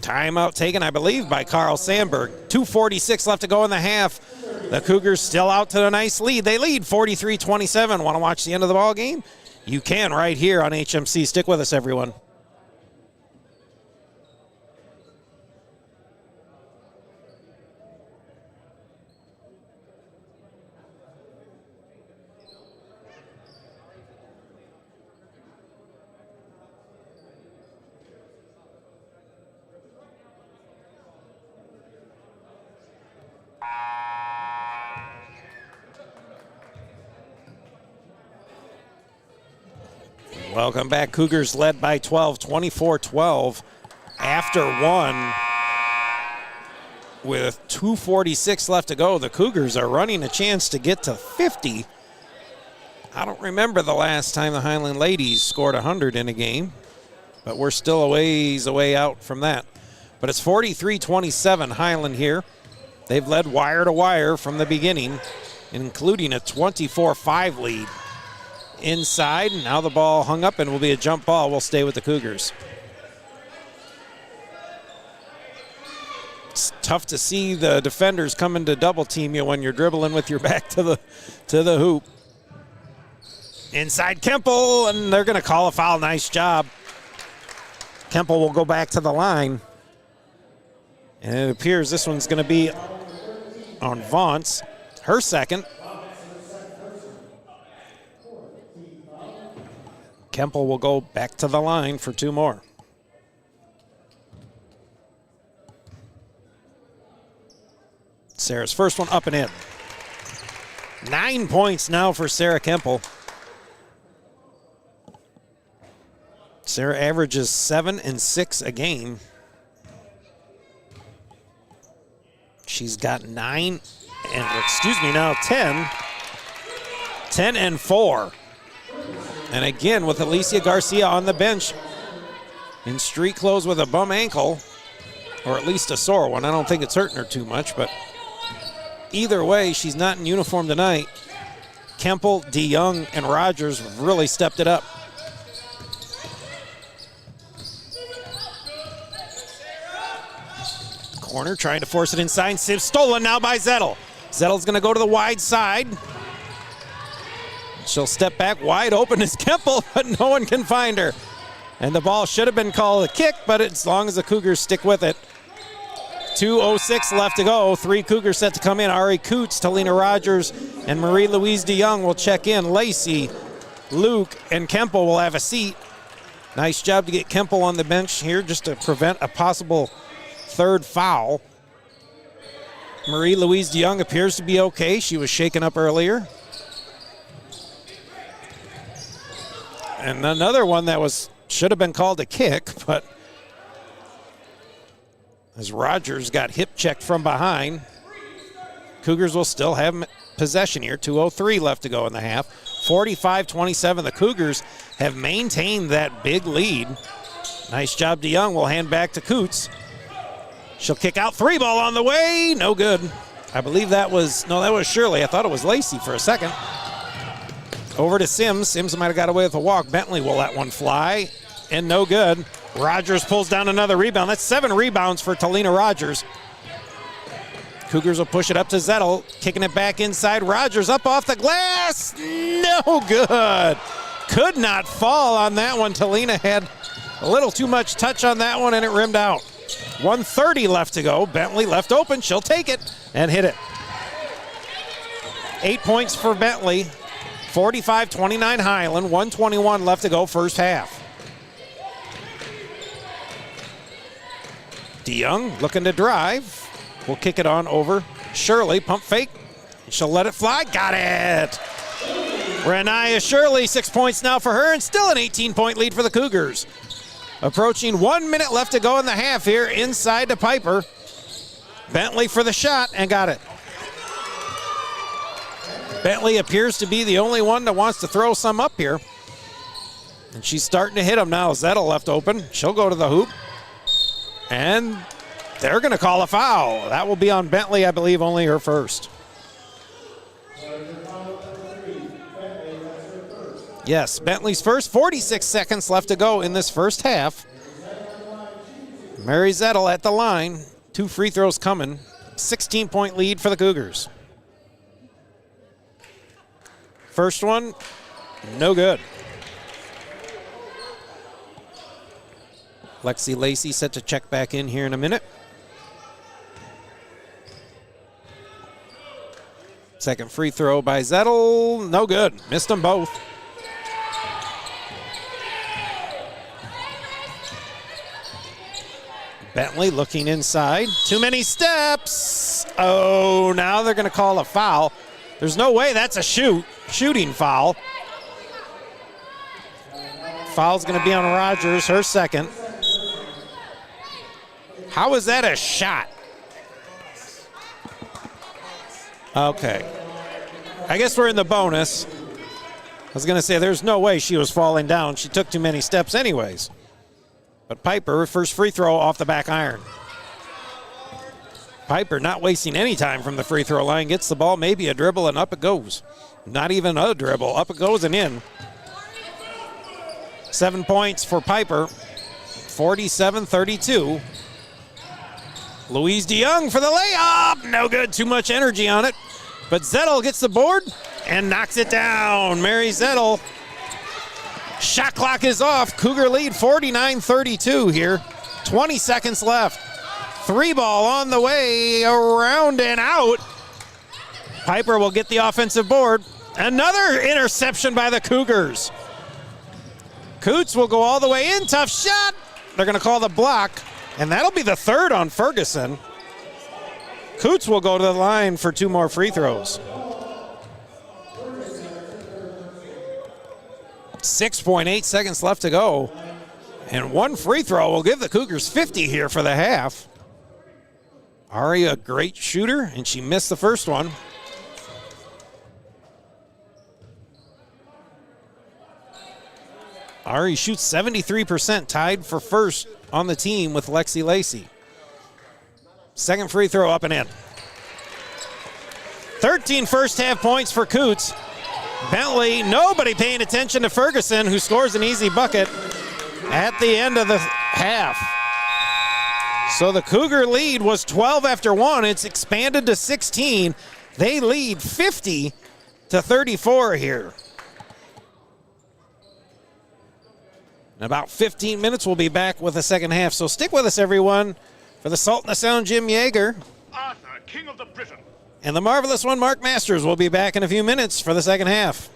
Timeout taken, I believe, by Carl Sandburg. 2:46 left to go in the half. The Cougars still out to a nice lead. They lead 43-27. Want to watch the end of the ball game? You can right here on HMC. Stick with us, everyone. Welcome back. Cougars led by 12, 24-12 after one. With 2:46 left to go, the Cougars are running a chance to get to 50. I don't remember the last time the Highland ladies scored 100 in a game, but we're still a ways away out from that. But it's 43-27 Highland here. They've led wire to wire from the beginning, including a 24-5 lead. Inside, now the ball hung up and will be a jump ball. Will stay with the Cougars. It's tough to see the defenders coming to double team you when you're dribbling with your back to the hoop. Inside Kemple, and they're going to call a foul. Nice job. Kemple will go back to the line. And it appears this one's going to be on Vance, her second. Kemple will go back to the line for two more. Sarah's first one up and in. 9 points now for Sarah Kemple. Sarah averages 7 and 6 a game. She's got 10 and 4. And again, with Alicia Garcia on the bench in street clothes with a bum ankle, or at least a sore one. I don't think it's hurting her too much, but either way, she's not in uniform tonight. Kemple, DeYoung, and Rogers really stepped it up. Corner trying to force it inside. Stolen now by Zettel. Zettel's going to go to the wide side. She'll step back. Wide open is Kemple, but no one can find her. And the ball should have been called a kick, but as long as the Cougars stick with it. 2:06 left to go. 3 Cougars set to come in. Ari Coots, Talina Rogers, and Marie-Louise DeYoung will check in. Lacey, Luke, and Kemple will have a seat. Nice job to get Kemple on the bench here just to prevent a possible third foul. Marie-Louise DeYoung appears to be okay. She was shaken up earlier. And another one that should have been called a kick, but as Rogers got hip checked from behind, Cougars will still have possession here. 2:03 left to go in the half. 45-27. The Cougars have maintained that big lead. Nice job, DeYoung. Will hand back to Coots. She'll kick out. 3 ball on the way. No good. I believe that was Shirley. I thought it was Lacey for a second. Over to Sims. Sims might have got away with a walk. Bentley will let one fly, and no good. Rogers pulls down another rebound. That's 7 rebounds for Talina Rogers. Cougars will push it up to Zettel, kicking it back inside. Rogers up off the glass. No good. Could not fall on that one. Talina had a little too much touch on that one, and it rimmed out. 1:30 left to go. Bentley left open. She'll take it and hit it. 8 points for Bentley. 45-29 Highland. 1:21 left to go first half. DeYoung looking to drive. We'll kick it on over Shirley. Pump fake. She'll let it fly. Got it. Renaya Shirley, 6 points now for her, and still an 18-point lead for the Cougars. Approaching 1 minute left to go in the half here inside to Piper. Bentley for the shot and got it. Bentley appears to be the only one that wants to throw some up here. And she's starting to hit them now. Zettel left open. She'll go to the hoop. And they're going to call a foul. That will be on Bentley, I believe, only her first. Yes, Bentley's first. 46 seconds left to go in this first half. Mary Zettel at the line. 2 free throws coming. 16-point lead for the Cougars. First one, no good. Lexi Lacey set to check back in here in a minute. Second free throw by Zettel, no good. Missed them both. Bentley looking inside. Too many steps. Oh, now they're going to call a foul. There's no way that's a shooting foul. Foul's going to be on Rogers, her second. How is that a shot? Okay. I guess we're in the bonus. I was going to say there's no way she was falling down. She took too many steps anyways. But Piper, first free throw off the back iron. Piper not wasting any time from the free throw line. Gets the ball, maybe a dribble, and up it goes. Not even a dribble. Up it goes and in. 7 points for Piper. 47-32. Louise DeYoung for the layup. No good. Too much energy on it. But Zettel gets the board and knocks it down. Mary Zettel. Shot clock is off. Cougar lead 49-32 here. 20 seconds left. 3 ball on the way. Around and out. Piper will get the offensive board. Another interception by the Cougars. Coots will go all the way in. Tough shot. They're going to call the block. And that'll be the third on Ferguson. Coots will go to the line for 2 more free throws. 6.8 seconds left to go. And 1 free throw will give the Cougars 50 here for the half. Ari, a great shooter, and she missed the first one. Ari shoots 73%, tied for first on the team with Lexi Lacey. Second free throw up and in. 13 first half points for Coots. Bentley, nobody paying attention to Ferguson, who scores an easy bucket at the end of the half. So the Cougar lead was 12 after 1. It's expanded to 16. They lead 50-34 here. In about 15 minutes, we'll be back with the second half. So stick with us, everyone, for the Salt and the Sound Jim Yeager. Arthur, King of the Britain. And the marvelous one, Mark Masters, will be back in a few minutes for the second half.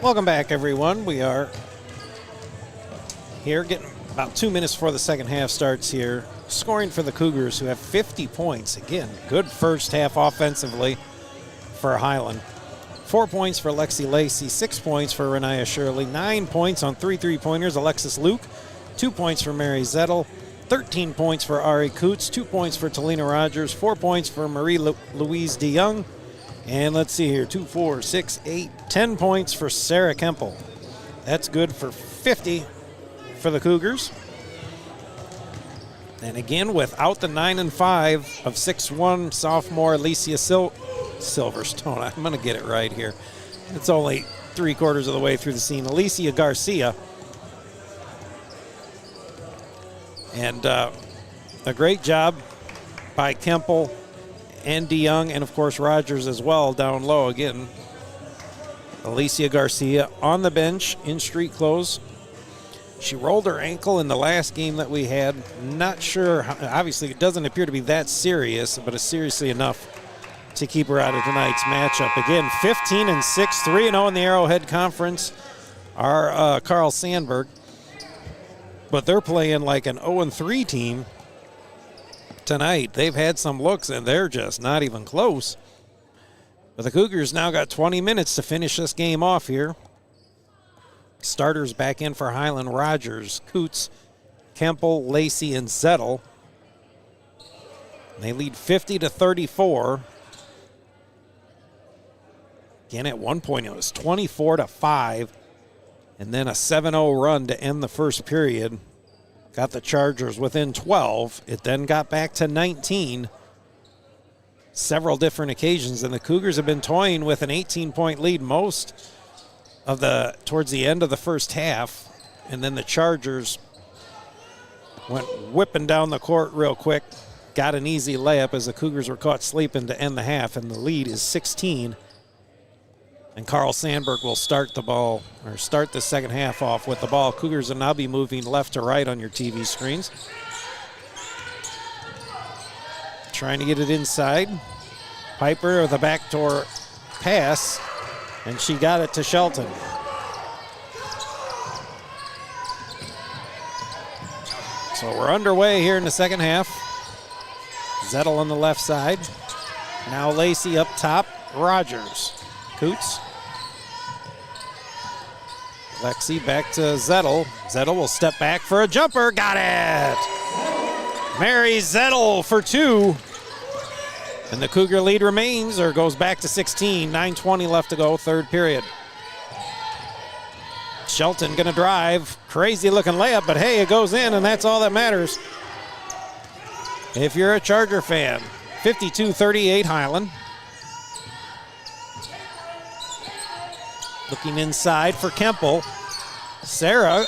Welcome back, everyone. We are here getting about 2 minutes before the second half starts here. Scoring for the Cougars, who have 50 points. Again, good first half offensively for Highland. 4 points for Lexi Lacey, 6 points for Renaya Shirley, 9 points on 3 3-pointers, Alexis Luke, 2 points for Mary Zettel, 13 points for Ari Coots, 2 points for Talina Rogers, 4 points for Marie Louise DeYoung, and let's see here, 2, 4, 6, 8, 10 points for Sarah Kempel. That's good for 50 for the Cougars. And again, without the 9 and 5 of 6'1" sophomore Alicia Silverstone. I'm going to get it right here. It's only 3/4 of the way through the scene. Alicia Garcia. And a great job by Kempel and DeYoung, and of course Rogers as well down low again. Alicia Garcia on the bench in street clothes. She rolled her ankle in the last game that we had. Not sure, obviously it doesn't appear to be that serious, but it's seriously enough to keep her out of tonight's matchup. Again, 15-6, 3-0 in the Arrowhead Conference are Carl Sandburg. But they're playing like an 0-3 team tonight. They've had some looks, and they're just not even close. But the Cougars now got 20 minutes to finish this game off here. Starters back in for Highland: Rogers, Coots, Kempel, Lacey, and Zettel. They lead 50-34. Again, at one point it was 24-5, and then a 7-0 run to end the first period. Got the Chargers within 12. It then got back to 19. Several different occasions, and the Cougars have been toying with an 18-point lead most of towards the end of the first half, and then the Chargers went whipping down the court real quick, got an easy layup as the Cougars were caught sleeping to end the half, and the lead is 16. And Carl Sandburg will start the second half off with the ball. Cougars will now be moving left to right on your TV screens. Trying to get it inside. Piper with a backdoor pass, and she got it to Shelton. So we're underway here in the second half. Zettel on the left side. Now Lacey up top. Rogers. Coots. Lexi back to Zettel. Zettel will step back for a jumper. Got it! Mary Zettel for 2. And the Cougar lead remains, or goes back to 16. 9:20 left to go, third period. Shelton gonna drive. Crazy looking layup, but hey, it goes in, and that's all that matters. If you're a Charger fan. 52-38 Highland. Looking inside for Kempel. Sarah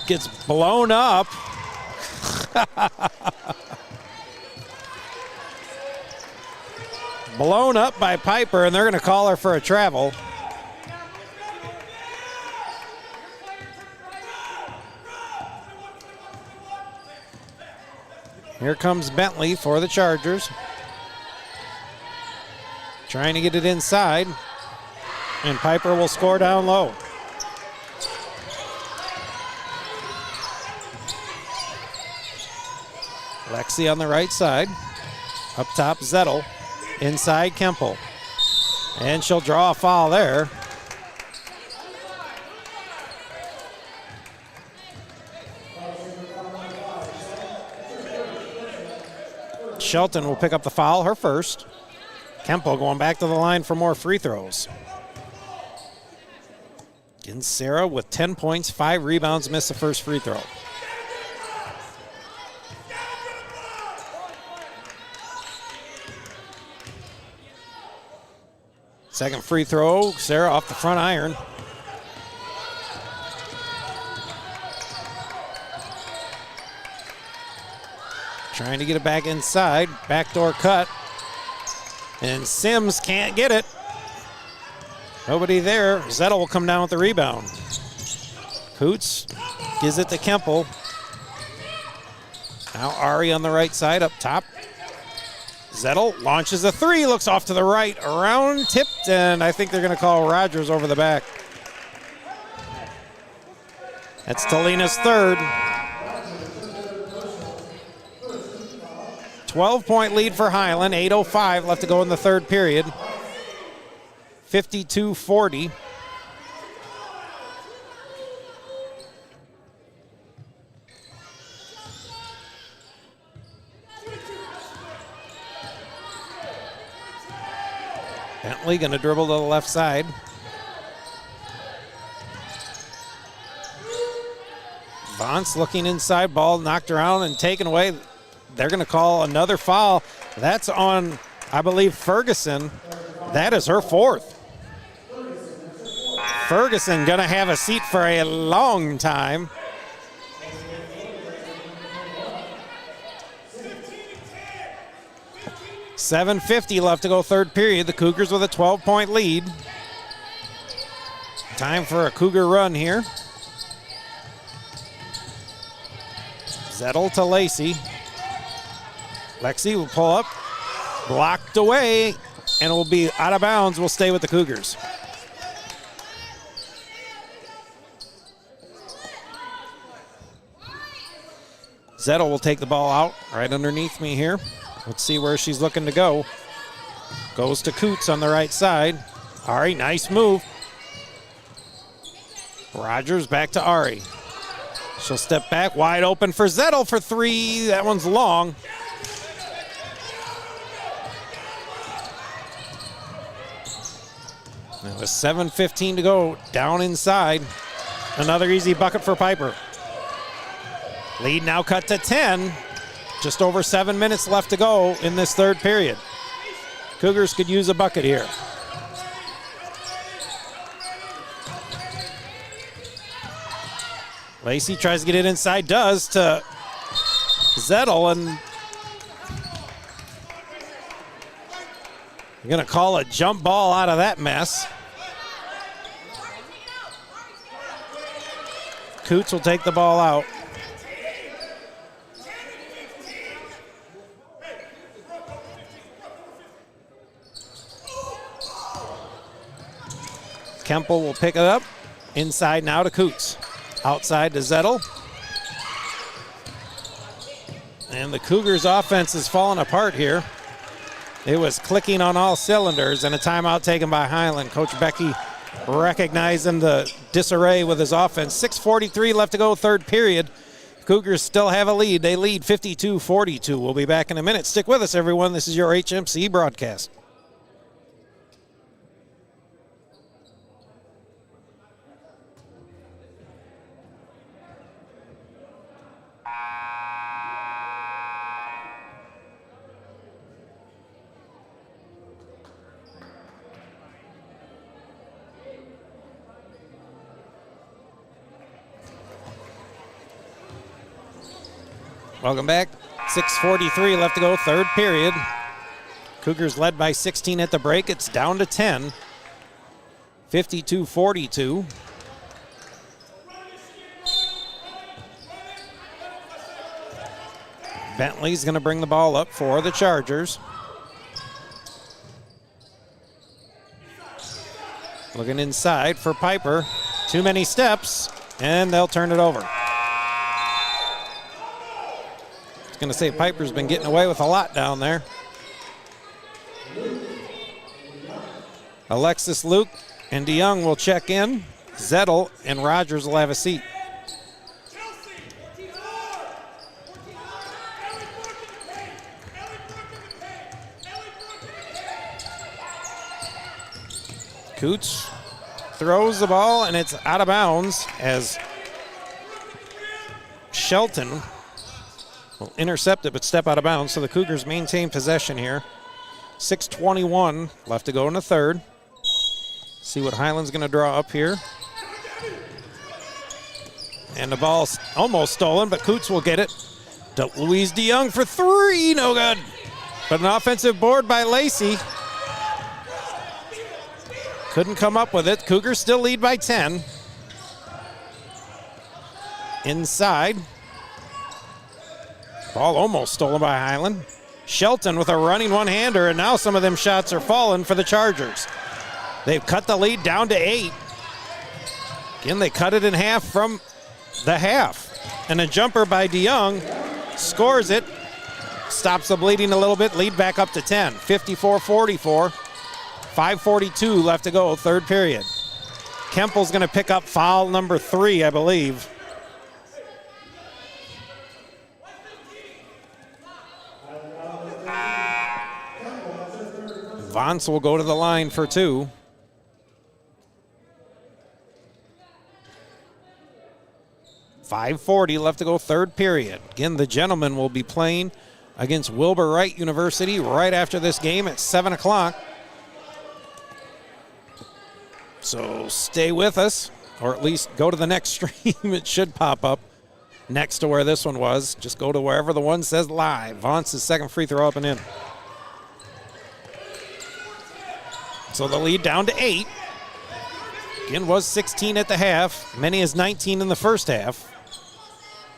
gets blown up. Blown up by Piper, and they're going to call her for a travel. Here comes Bentley for the Chargers. Trying to get it inside. And Piper will score down low. Lexi on the right side. Up top, Zettel. Inside, Kempel. And she'll draw a foul there. Shelton will pick up the foul, her first. Kempel going back to the line for more free throws. Again, Sarah with 10 points, 5 rebounds, missed the first free throw. Second free throw, Sarah off the front iron. Trying to get it back inside, backdoor cut. And Sims can't get it. Nobody there. Zettel will come down with the rebound. Coots gives it to Kempel. Now Ari on the right side up top. Zettel launches a three, looks off to the right, around, tipped, and I think they're going to call Rogers over the back. That's Talena's third. 12-point lead for Highland. 8:05 left to go in the third period. 52-40. Bentley going to dribble to the left side. Vance looking inside, ball knocked around and taken away. They're going to call another foul. That's on, I believe, Ferguson. That is her fourth. Ferguson going to have a seat for a long time. $7:50 left to go third period. The Cougars with a 12-point lead. Time for a Cougar run here. Zettel to Lacey. Lexi will pull up. Blocked away. And will be out of bounds. Will stay with the Cougars. Zettel will take the ball out right underneath me here. Let's see where she's looking to go. Goes to Coots on the right side. Ari, nice move. Rogers back to Ari. She'll step back, wide open for Zettel for three. That one's long. Now with 7:15 to go, down inside. Another easy bucket for Piper. Lead now cut to 10. Just over 7 minutes left to go in this third period. Cougars could use a bucket here. Lacey tries to get it inside, does to Zettel, and you're going to call a jump ball out of that mess. Coots will take the ball out. Kemple will pick it up. Inside now to Coots. Outside to Zettel. And the Cougars' offense is falling apart here. It was clicking on all cylinders, and a timeout taken by Highland. Coach Becky recognizing the disarray with his offense. 6:43 left to go, third period. Cougars still have a lead. They lead 52-42. We'll be back in a minute. Stick with us, everyone. This is your HMC broadcast. Welcome back. 6:43 left to go, third period. Cougars led by 16 at the break. It's down to 10. 52-42. Bentley's going to bring the ball up for the Chargers. Looking inside for Piper. Too many steps, and they'll turn it over. Going to say Piper's been getting away with a lot down there. Alexis Luke and DeYoung will check in. Zettel and Rogers will have a seat. Coots throws the ball, and it's out of bounds as Shelton will intercept it but step out of bounds, so the Cougars maintain possession here. 6:21 left to go in the third. See what Highland's going to draw up here. And the ball's almost stolen, but Coots will get it. To Louise DeYoung for three, no good. But an offensive board by Lacey. Couldn't come up with it. Cougars still lead by 10. Inside. Ball almost stolen by Highland. Shelton with a running one-hander, and now some of them shots are falling for the Chargers. They've cut the lead down to 8. Again, they cut it in half from the half. And a jumper by DeYoung scores it, stops the bleeding a little bit, lead back up to 10, 54-44, 5:42 left to go, third period. Kempel's going to pick up foul number 3, I believe. Vance will go to the line for 2. .540 left to go, third period. Again, the gentlemen will be playing against Wilbur Wright University right after this game at 7 o'clock. So stay with us, or at least go to the next stream. It should pop up next to where this one was. Just go to wherever the one says live. Vance's second free throw up and in. So the lead down to 8. Again, was 16 at the half. Many as 19 in the first half.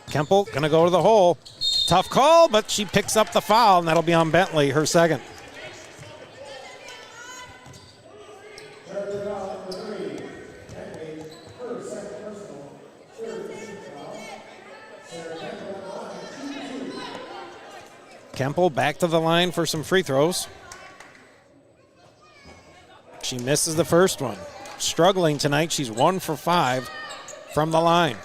Kempel gonna go to the hole. Tough call, but she picks up the foul, and that'll be on Bentley, her second. Kempel back to the line for some free throws. She misses the first one. Struggling tonight, she's 1 for 5 from the line.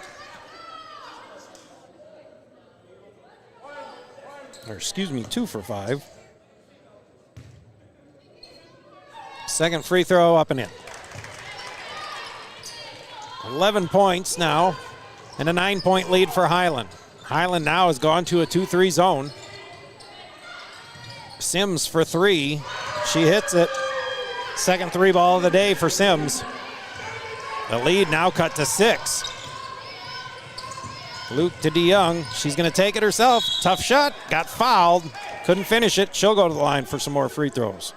Or excuse me, 2 for 5. Second free throw up and in. 11 points now and a 9-point lead for Highland. Highland now has gone to a 2-3 zone. Sims for 3. She hits it. Second 3 ball of the day for Sims. The lead now cut to 6. Luke to DeYoung. She's going to take it herself. Tough shot. Got fouled. Couldn't finish it. She'll go to the line for some more free throws.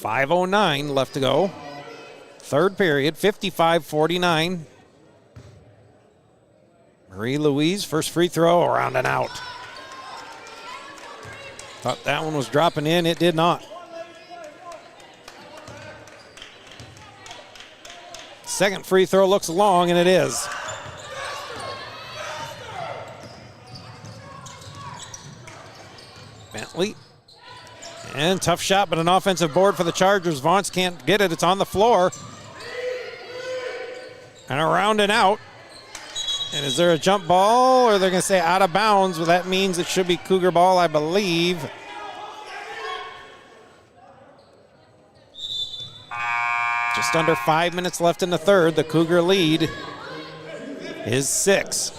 .509 left to go. Third period, 55-49. Marie-Louise, first free throw, around and out. Thought that one was dropping in. It did not. Second free throw looks long, and it is. Bentley. And tough shot, but an offensive board for the Chargers. Vance can't get it. It's on the floor. And around and out. And is there a jump ball, or they're going to say out of bounds? Well, that means it should be Cougar ball, I believe. Just under 5 minutes left in the third. The Cougar lead is 6.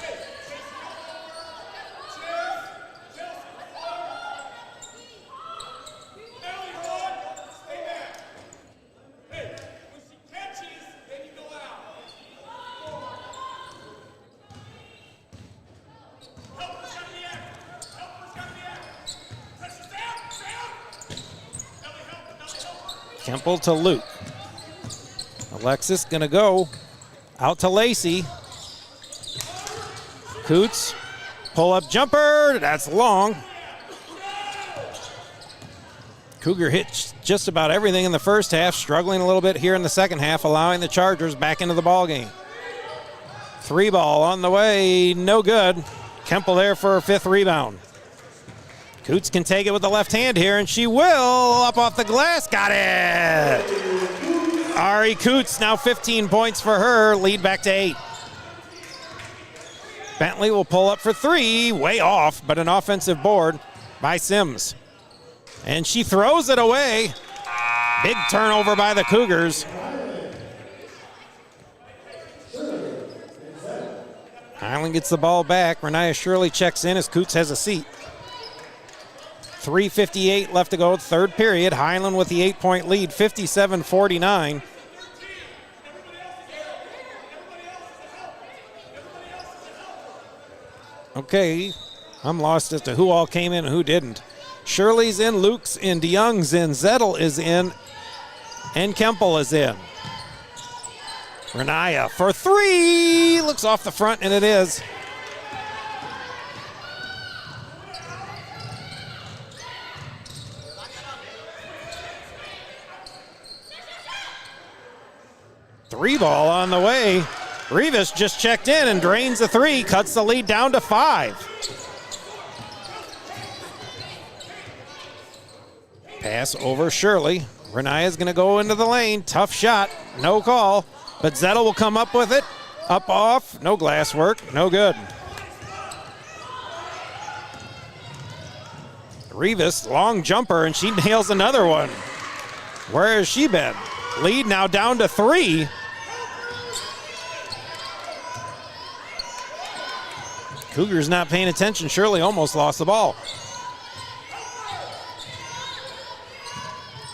Kempel to Luke. Alexis gonna go out to Lacey. Coots, pull up jumper, that's long. Cougar hit just about everything in the first half, struggling a little bit here in the second half, allowing the Chargers back into the ball game. 3 ball on the way, no good. Kempel there for her 5th rebound. Coots can take it with the left hand here, and she will. Up off the glass, got it. Ari Coots, now 15 points for her, lead back to 8. Bentley will pull up for 3, way off, but an offensive board by Sims. And she throws it away. Big turnover by the Cougars. Highland gets the ball back. Renaya Shirley checks in as Coots has a seat. 3:58 left to go, third period. Highland with the 8-point lead, 57-49. Okay, I'm lost as to who all came in and who didn't. Shirley's in, Luke's in, DeYoung's in, Zettel is in, and Kempel is in. Renaya for 3, looks off the front, and it is. Three ball on the way. Rivas just checked in and drains the three, cuts the lead down to 5. Pass over Shirley. Renaya's going to go into the lane. Tough shot. No call. But Zettel will come up with it. Up off. No glass work. No good. Rivas, long jumper, and she nails another one. Where has she been? Lead now down to 3. Cougars not paying attention. Shirley almost lost the ball.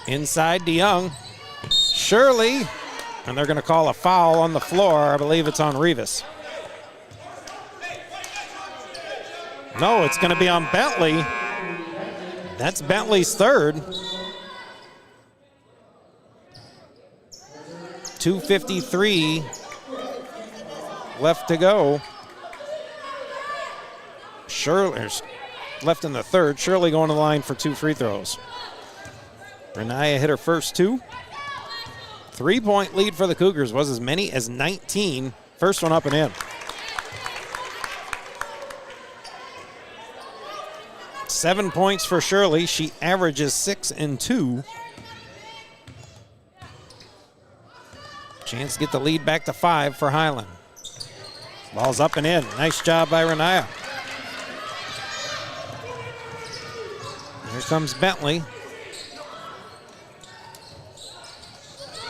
Inside DeYoung. Shirley, and they're going to call a foul on the floor. I believe it's on Rivas. No, it's going to be on Bentley. That's Bentley's third. 2:53 left to go. Shirley's left in the third. Shirley going to the line for 2 free throws. Renaya hit her first 2. 3-point lead for the Cougars was as many as 19. First one up and in. 7 points for Shirley. She averages 6 and 2. Chance to get the lead back to 5 for Highland. Ball's up and in. Nice job by Renaya. Here comes Bentley.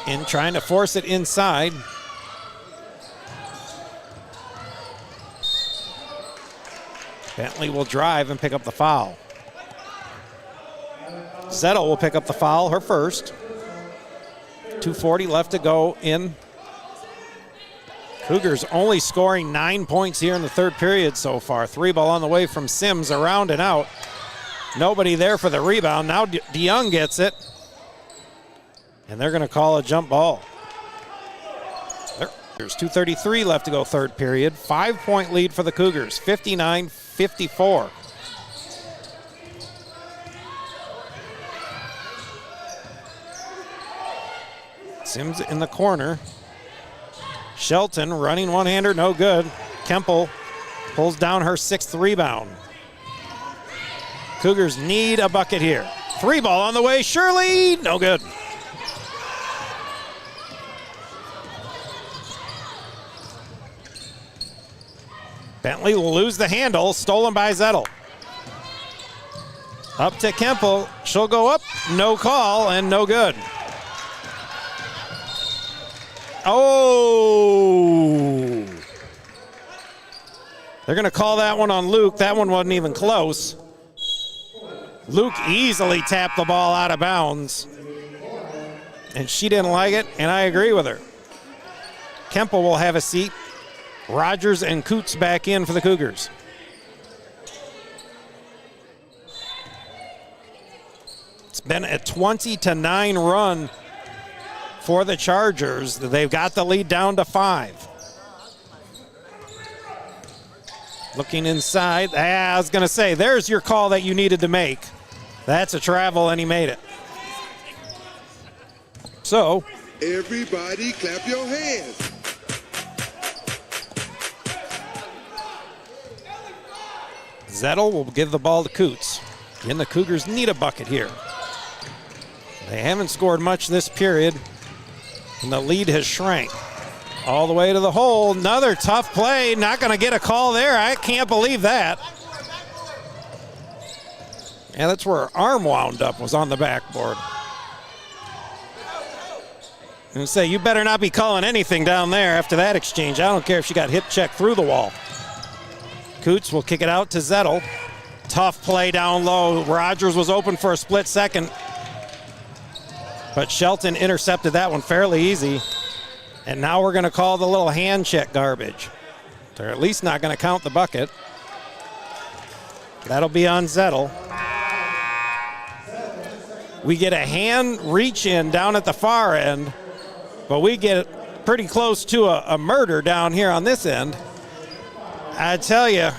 In trying to force it inside. Bentley will drive and pick up the foul. Zettel will pick up the foul, her first. 2:40 left to go in. Cougars only scoring 9 points here in the third period so far. 3 ball on the way from Sims, around and out. Nobody there for the rebound. Now DeYoung gets it. And they're going to call a jump ball. There's 2:33 left to go third period. 5-point lead for the Cougars, 59-54. Sims in the corner. Shelton running one-hander, no good. Kemple pulls down her 6th rebound. Cougars need a bucket here. 3 ball on the way, Shirley, no good. Bentley will lose the handle, stolen by Zettel. Up to Kemple, she'll go up, no call and no good. Oh! They're going to call that one on Luke. That one wasn't even close. Luke easily tapped the ball out of bounds. And she didn't like it, and I agree with her. Kemple will have a seat. Rogers and Coots back in for the Cougars. It's been a 20-9 run for the Chargers. They've got the lead down to 5. Looking inside. I was going to say, there's your call that you needed to make. That's a travel, and he made it. So, everybody clap your hands. Zettel will give the ball to Coots. Again, the Cougars need a bucket here. They haven't scored much this period, and the lead has shrank. All the way to the hole. Another tough play. Not going to get a call there. I can't believe that. Yeah, that's where her arm wound up, was on the backboard. And say, you better not be calling anything down there after that exchange. I don't care if she got hip checked through the wall. Coots will kick it out to Zettel. Tough play down low. Rogers was open for a split second, but Shelton intercepted that one fairly easy. And now we're going to call the little hand check garbage. They're at least not going to count the bucket. That'll be on Zettel. We get a hand reach in down at the far end, but we get pretty close to a murder down here on this end. I tell you,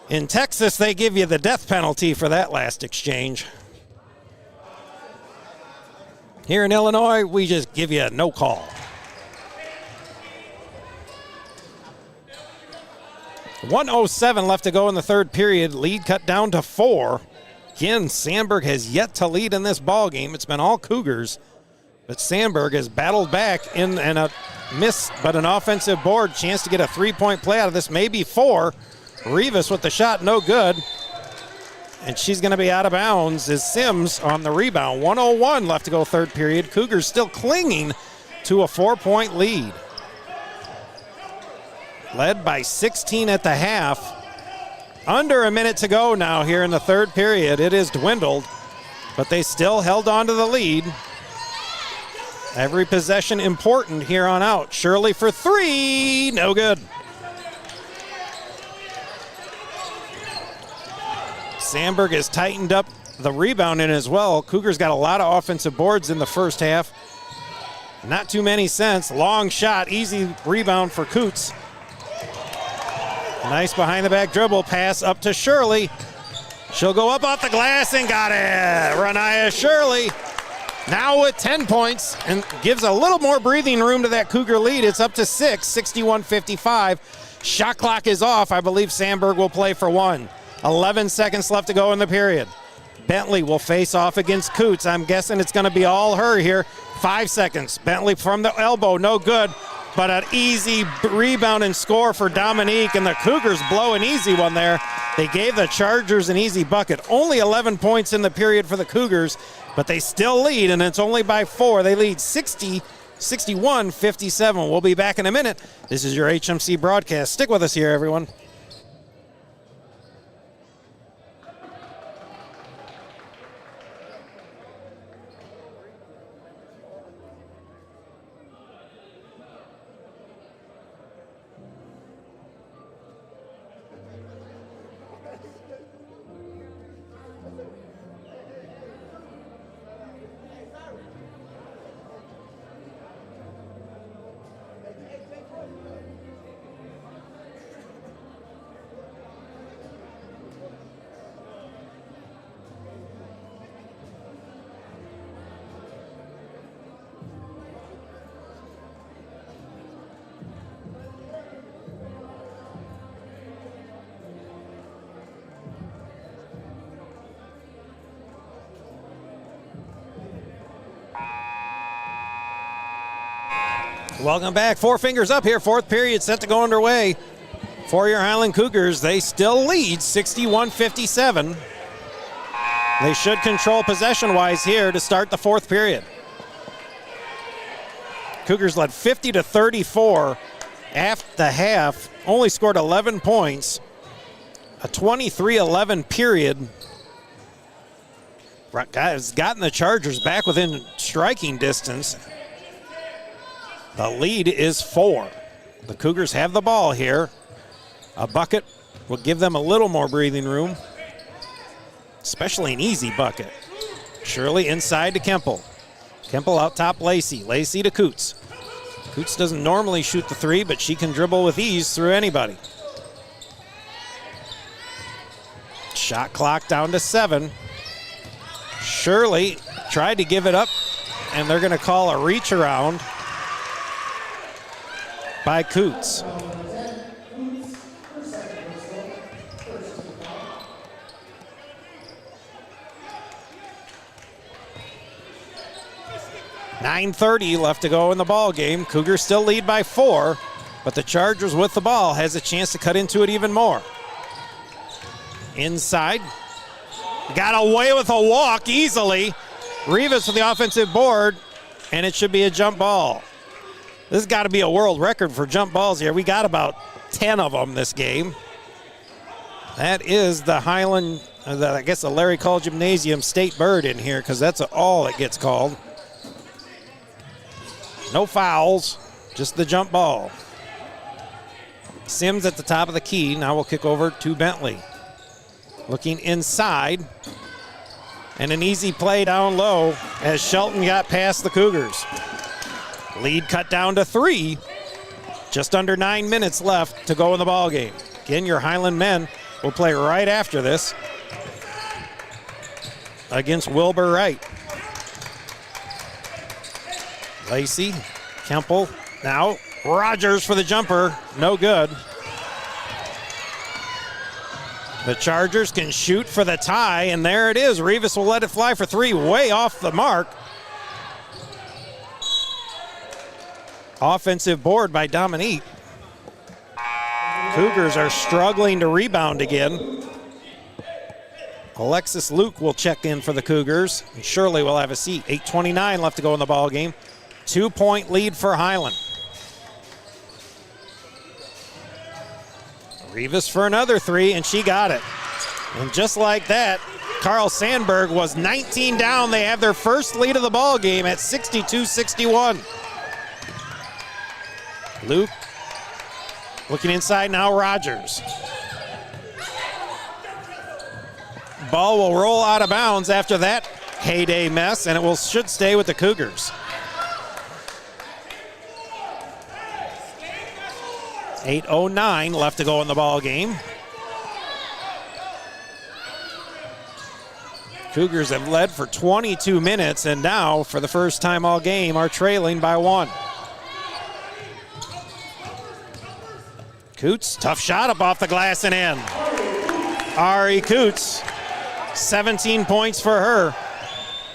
in Texas, they give you the death penalty for that last exchange. Here in Illinois, we just give you a no call. 1:07 left to go in the third period. Lead cut down to 4. Again, Sandburg has yet to lead in this ball game. It's been all Cougars, but Sandburg has battled back in and a miss, but an offensive board. Chance to get a 3-point play out of this, maybe 4. Rivas with the shot, no good. And she's going to be out of bounds is Sims on the rebound. 1:01 left to go third period. Cougars still clinging to a 4-point lead. Led by 16 at the half. Under a minute to go now here in the third period. It is dwindled, but they still held on to the lead. Every possession important here on out. Shirley for 3, no good. Sandburg has tightened up the rebounding as well. Cougars got a lot of offensive boards in the first half. Not too many cents. Long shot, easy rebound for Coots. Nice behind the back dribble pass up to Shirley. She'll go up off the glass and got it. Renaya Shirley now with 10 points and gives a little more breathing room to that Cougar lead. It's up to 6, 61-55. Shot clock is off. I believe Sandburg will play for 1. 11 seconds left to go in the period. Bentley will face off against Coots. I'm guessing it's going to be all her here. 5 seconds. Bentley from the elbow, no good. But an easy rebound and score for Dominique, and the Cougars blow an easy one there. They gave the Chargers an easy bucket. Only 11 points in the period for the Cougars, but they still lead, and it's only by 4. They lead 61-57. We'll be back in a minute. This is your HMC broadcast. Stick with us here, everyone. Welcome back. 4 fingers up here. Fourth period set to go underway for your Highland Cougars. They still lead 61-57. They should control possession-wise here to start the fourth period. Cougars led 50-34 after the half. Only scored 11 points. A 23-11 period. Has gotten the Chargers back within striking distance. The lead is 4. The Cougars have the ball here. A bucket will give them a little more breathing room, especially an easy bucket. Shirley inside to Kemple. Kemple out top Lacey. Lacey to Coots. Coots doesn't normally shoot the 3, but she can dribble with ease through anybody. Shot clock down to 7. Shirley tried to give it up, and they're going to call a reach around by Coots. .930 left to go in the ball game. Cougars still lead by 4, but the Chargers with the ball has a chance to cut into it even more. Inside. Got away with a walk easily. Rivas with the offensive board, and it should be a jump ball. This has got to be a world record for jump balls here. We got about 10 of them this game. That is the Highland, I guess the Larry Call Gymnasium State Bird in here, because that's all it gets called. No fouls, just the jump ball. Sims at the top of the key. Now we'll kick over to Bentley. Looking inside. And an easy play down low as Shelton got past the Cougars. Lead cut down to 3. Just under 9 minutes left to go in the ball game. Again, your Highland men will play right after this against Wilbur Wright. Lacey, Kemple, now Rogers for the jumper, no good. The Chargers can shoot for the tie, and there it is. Rivas will let it fly for three, way off the mark. Offensive board by Dominique. Cougars are struggling to rebound again. Alexis Luke will check in for the Cougars. And Shirley will have a seat. 8:29 left to go in the ball game. 2-point lead for Highland. Rivas for another three, and she got it. And just like that, Carl Sandburg was 19 down. They have their first lead of the ball game at 62-61. Luke looking inside now, Rogers. Ball will roll out of bounds after that heyday mess, and it should stay with the Cougars. 8:09 left to go in the ball game. Cougars have led for 22 minutes, and now, for the first time all game, are trailing by 1. Coots, tough shot up off the glass and in. Ari Coots, 17 points for her.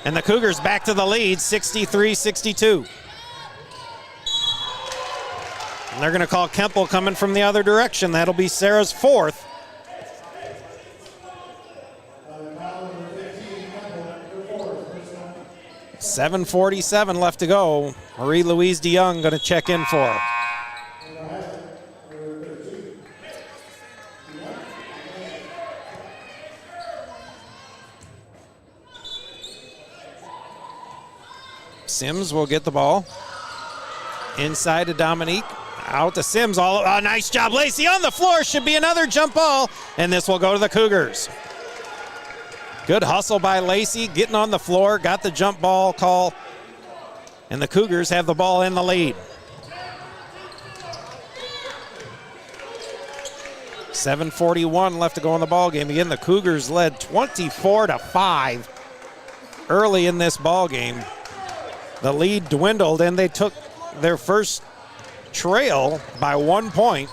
And the Cougars back to the lead, 63-62. And they're going to call Kemple coming from the other direction. That'll be Sarah's 4th. $7:47 left to go. Marie-Louise DeYoung going to check in for her. Sims will get the ball. Inside to Dominique. Out to Sims. Nice job, Lacey on the floor. Should be another jump ball, and this will go to the Cougars. Good hustle by Lacey, getting on the floor, got the jump ball call, and the Cougars have the ball in the lead. 7:41 left to go in the ball game. Again, the Cougars led 24-5 early in this ball game. The lead dwindled, and they took their first trail by 1 point.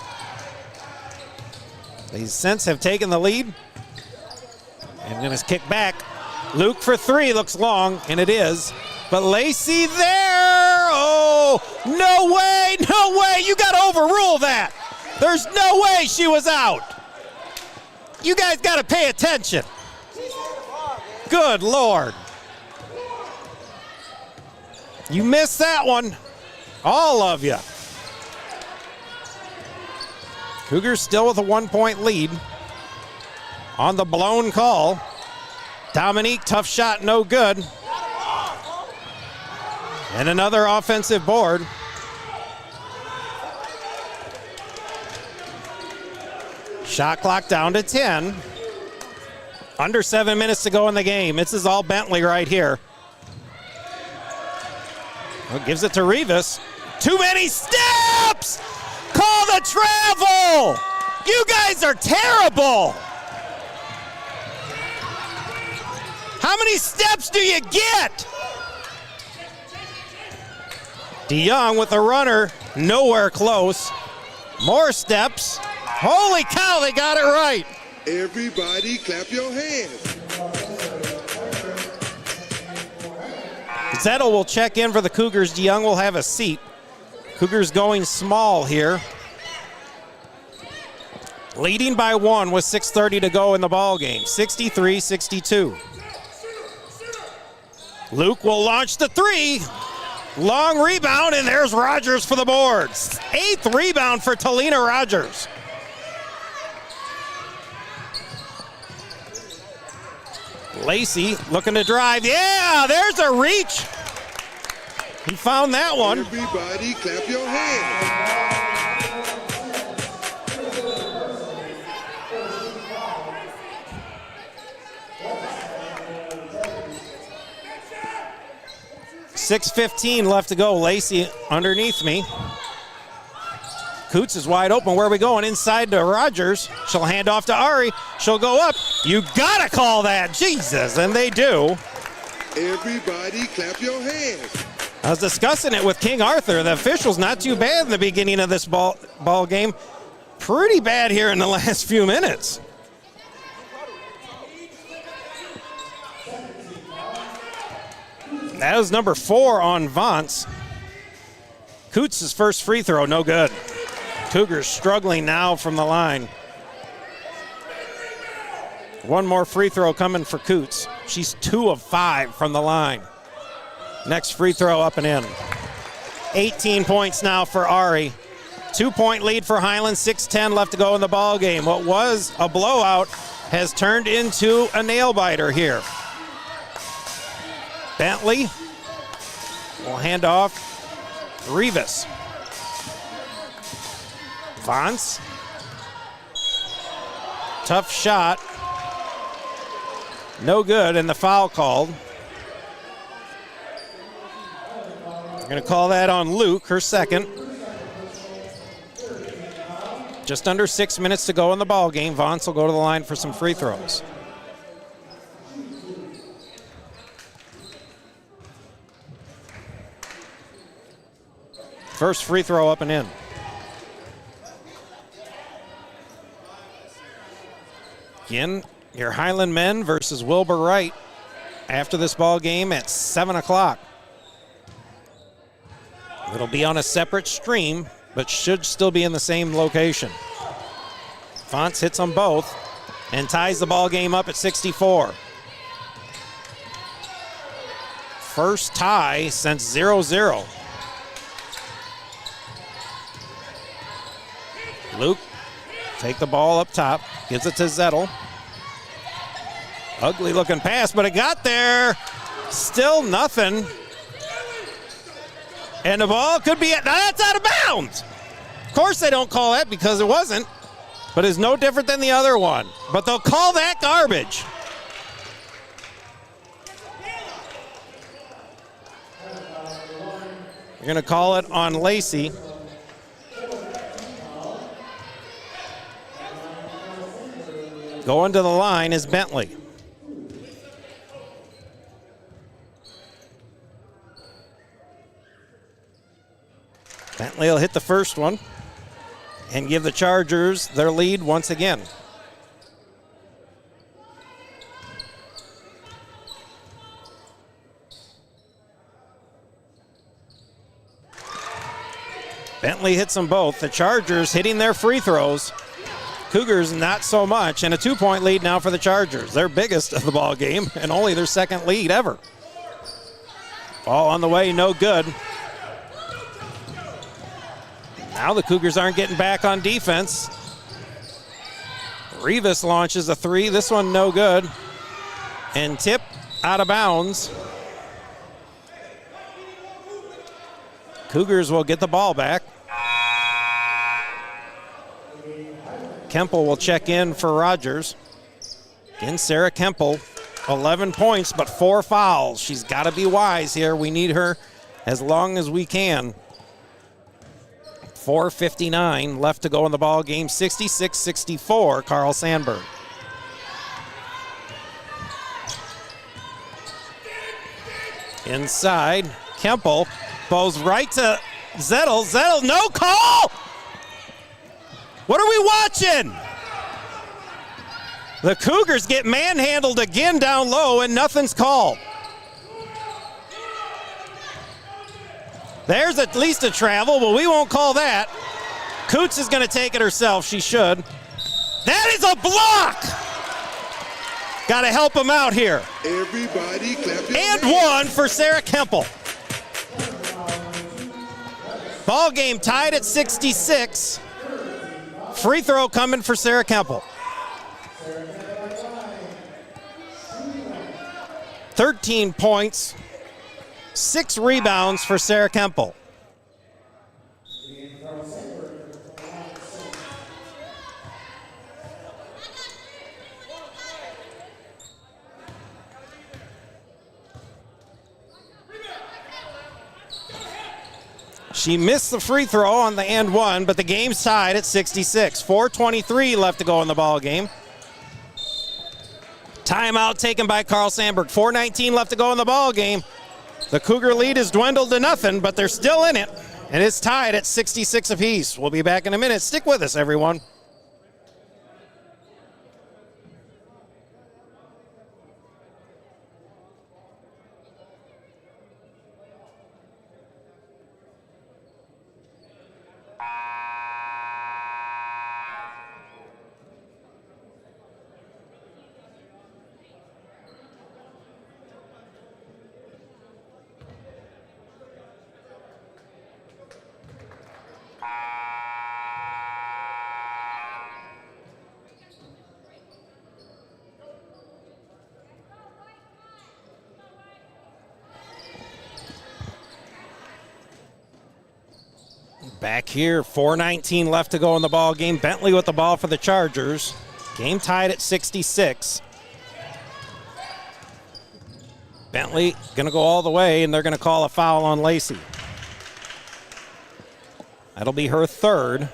They since have taken the lead. And going to kick back. Luke for three, looks long, and it is. But Lacey there. Oh, no way, no way. You got to overrule that. There's no way she was out. You guys got to pay attention. Good Lord. You missed that one. All of you. Cougars still with a 1-point lead. On the blown call. Dominique, tough shot, no good. And another offensive board. Shot clock down to 10. Under 7 minutes to go in the game. This is all Bentley right here. Well, gives it to Rivas. Too many steps! Call the travel! You guys are terrible! How many steps do you get? DeYoung with a runner, nowhere close. More steps. Holy cow, they got it right. Everybody clap your hands. Zettel will check in for the Cougars. DeYoung will have a seat. Cougars going small here. Leading by 1 with 6:30 to go in the ball game. 63-62. Luke will launch the three. Long rebound, and there's Rogers for the boards. 8th rebound for Talina Rogers. Lacey looking to drive. Yeah, there's a reach. He found that one. Everybody clap your hands. $6:15 left to go. Lacey underneath me. Coots is wide open. Where are we going? Inside to Rogers. She'll hand off to Ari. She'll go up. You gotta call that. Jesus, and they do. Everybody clap your hands. I was discussing it with King Arthur. The officials not too bad in the beginning of this ball game. Pretty bad here in the last few minutes. That was number 4 on Vance. Coots' first free throw, no good. Cougars struggling now from the line. One more free throw coming for Coots. She's 2 of 5 from the line. Next free throw up and in. 18 points now for Ari. 2-point lead for Highland, 6:10 left to go in the ball game. What was a blowout has turned into a nail-biter here. Bentley will hand off. Rivas. Vance. Tough shot. No good, and the foul called. We're going to call that on Luke, her second. Just under 6 minutes to go in the ball game. Vance will go to the line for some free throws. First free throw up and in. Again, your Highland men versus Wilbur Wright after this ball game at 7 o'clock. It'll be on a separate stream, but should still be in the same location. Vance hits them both and ties the ball game up at 64. First tie since 0-0. Luke, take the ball up top, gives it to Zettel. Ugly looking pass, but it got there. Still nothing. And the ball could be, now that's out of bounds. Of course they don't call that because it wasn't, but it's no different than the other one. But they'll call that garbage. You're going to call it on Lacey. Going to the line is Bentley. Bentley will hit the first one and give the Chargers their lead once again. Bentley hits them both. The Chargers hitting their free throws. Cougars not so much, and a 2-point lead now for the Chargers. Their biggest of the ball game and only their second lead ever. Ball on the way, no good. Now the Cougars aren't getting back on defense. Rivas launches a 3. This one no good. And tip out of bounds. Cougars will get the ball back. Kemple will check in for Rogers. Again, Sarah Kemple, 11 points, but 4 fouls. She's got to be wise here. We need her as long as we can. 4:59 left to go in the ball game. 66-64, Carl Sandburg. Inside, Kemple bows right to Zettel. Zettel, no call! What are we watching? The Cougars get manhandled again down low and nothing's called. There's at least a travel, but we won't call that. Coots is going to take it herself. She should. That is a block! Got to help him out here. Everybody clap your And hands. one for Sarah Kemple. Ball game tied at 66. Free throw coming for Sarah Kemple. 13 points, 6 rebounds for Sarah Kemple. She missed the free throw on the and one, but the game's tied at 66. 4:23 left to go in the ball game. Timeout taken by Carl Sandburg. 4:19 left to go in the ball game. The Cougar lead has dwindled to nothing, but they're still in it, and it's tied at 66 apiece. We'll be back in a minute. Stick with us, everyone. Back here, 4:19 left to go in the ball game. Bentley with the ball for the Chargers. Game tied at 66. Bentley going to go all the way, and they're going to call a foul on Lacey. That'll be her third.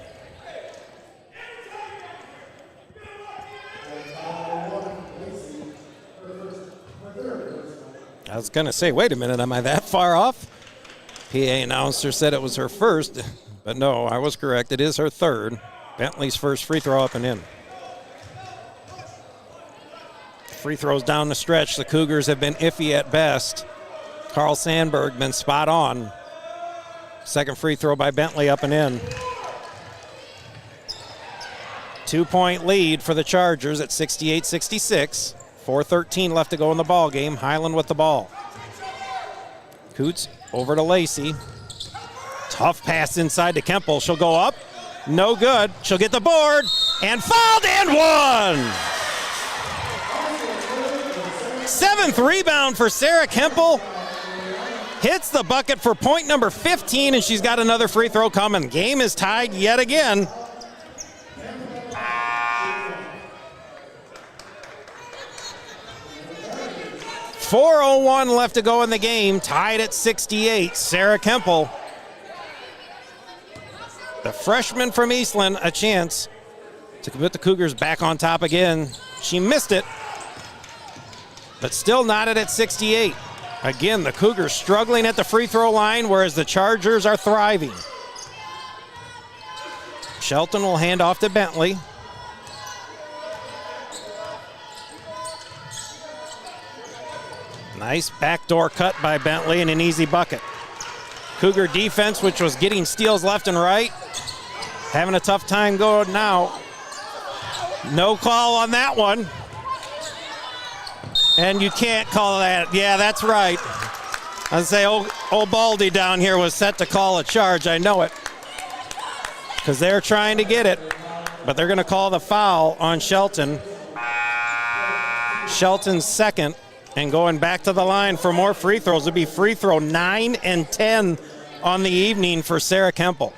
I was going to say, wait a minute, am I that far off? PA announcer said it was her first, but no, I was correct. It is her third. Bentley's first free throw up and in. Free throws down the stretch. The Cougars have been iffy at best. Carl Sandburg been spot on. Second free throw by Bentley up and in. 2-point lead for the Chargers at 68-66. 4:13 left to go in the ball game. Highland with the ball. Coots over to Lacey. Tough pass inside to Kemple. She'll go up. No good. She'll get the board. And fouled and one. Seventh rebound for Sarah Kemple. Hits the bucket for point number 15, and she's got another free throw coming. Game is tied yet again. .401 left to go in the game, tied at 68. Sarah Kemple, the freshman from Eastland, a chance to put the Cougars back on top again. She missed it, but still knotted at 68. Again, the Cougars struggling at the free throw line, whereas the Chargers are thriving. Shelton will hand off to Bentley. Nice backdoor cut by Bentley and an easy bucket. Cougar defense, which was getting steals left and right, having a tough time going now. No call on that one. And you can't call that. Yeah, that's right. I'd say old Baldy down here was set to call a charge. I know it. Because they're trying to get it. But they're going to call the foul on Shelton. Shelton's second. And going back to the line for more free throws. It'll be free throw 9 and 10 on the evening for Sarah Kemple.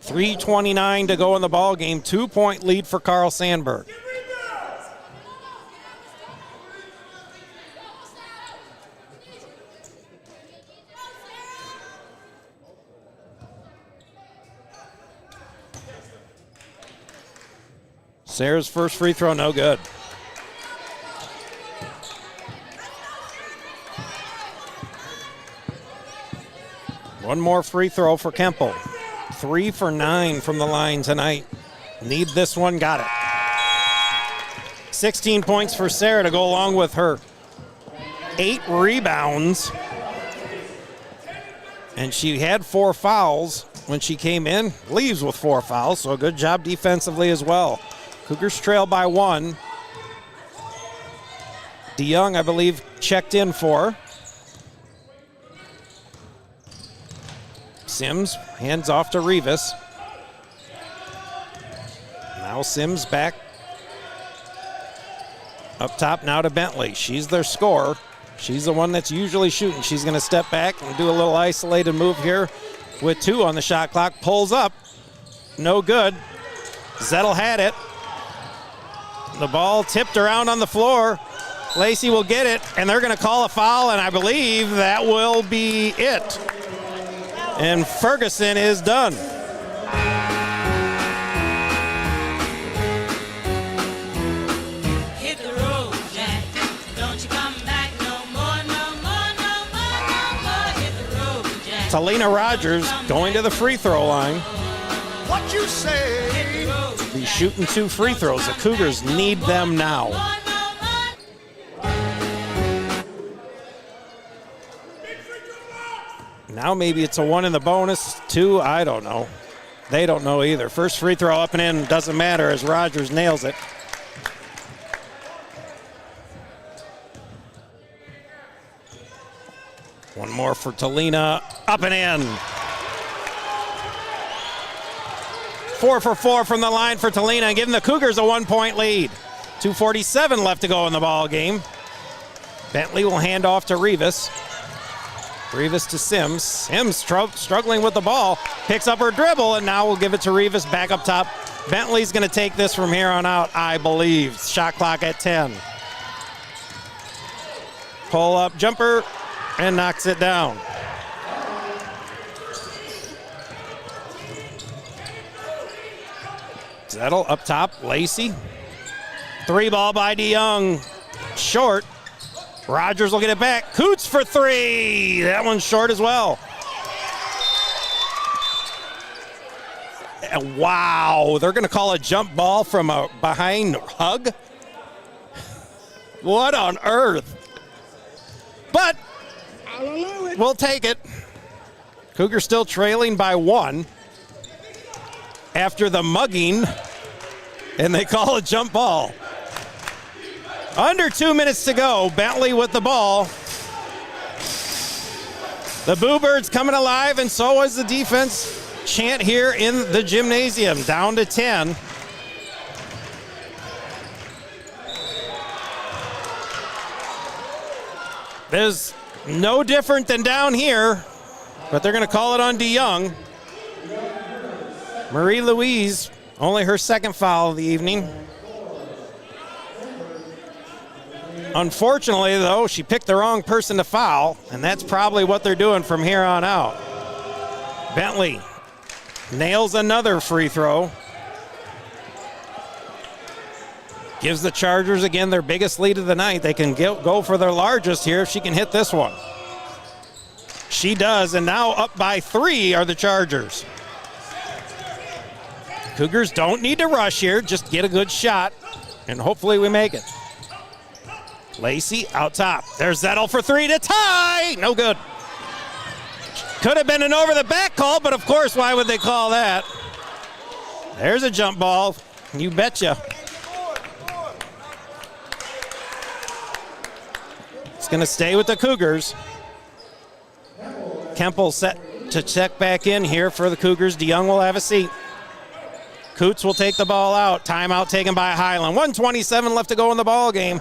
3:29 to go in the ball game. 2-point lead for Carl Sandburg. Sarah's first free throw, no good. One more free throw for Kemple. 3 for 9 from the line tonight. Need this one, got it. 16 points for Sarah to go along with her 8 rebounds. And she had 4 fouls when she came in. Leaves with 4 fouls, so a good job defensively as well. Cougars trail by 1. DeYoung, I believe, checked in for. Sims hands off to Rivas. Now Sims back up top now to Bentley. She's their scorer. She's the one that's usually shooting. She's going to step back and do a little isolated move here with 2 on the shot clock. Pulls up. No good. Zettel had it. The ball tipped around on the floor. Lacey will get it, and they're going to call a foul, and I believe that will be it. And Ferguson is done. Hit the road, Jack. Don't you come back no more, no more, no more, no more. Hit the road, Jack. Talina Rogers going to the free throw line. What you say? He's shooting 2 free throws. The Cougars need them now. Now maybe it's a 1 in the bonus, 2, I don't know. They don't know either. First free throw up and in, doesn't matter as Rogers nails it. One more for Talina, up and in. 4 for 4 from the line for Talina, giving the Cougars a 1-point lead. 2:47 left to go in the ball game. Bentley will hand off to Rivas. Rivas to Sims. Sims struggling with the ball. Picks up her dribble, and now we'll give it to Rivas back up top. Bentley's going to take this from here on out, I believe. Shot clock at 10. Pull up jumper and knocks it down. Zettel up top, Lacey. 3 ball by DeYoung. Short. Rogers will get it back. Coots for 3. That one's short as well. And wow, they're going to call a jump ball from a behind hug? What on earth? But we'll take it. Cougars still trailing by 1 after the mugging, and they call a jump ball. Under 2 minutes to go. Bentley with the ball. The Boo Birds coming alive, and so is the defense chant here in the gymnasium. Down to 10. There's no different than down here, but they're going to call it on DeYoung. Marie-Louise, only her second foul of the evening. Unfortunately, though, she picked the wrong person to foul, and that's probably what they're doing from here on out. Bentley nails another free throw. Gives the Chargers, again, their biggest lead of the night. They can go for their largest here if she can hit this one. She does, and now up by 3 are the Chargers. Cougars don't need to rush here. Just get a good shot, and hopefully we make it. Lacey out top. There's Zettel for 3 to tie. No good. Could have been an over-the-back call, but of course, why would they call that? There's a jump ball. You betcha. It's going to stay with the Cougars. Kemple set to check back in here for the Cougars. DeYoung will have a seat. Coots will take the ball out. Timeout taken by Highland. 1:27 left to go in the ball game.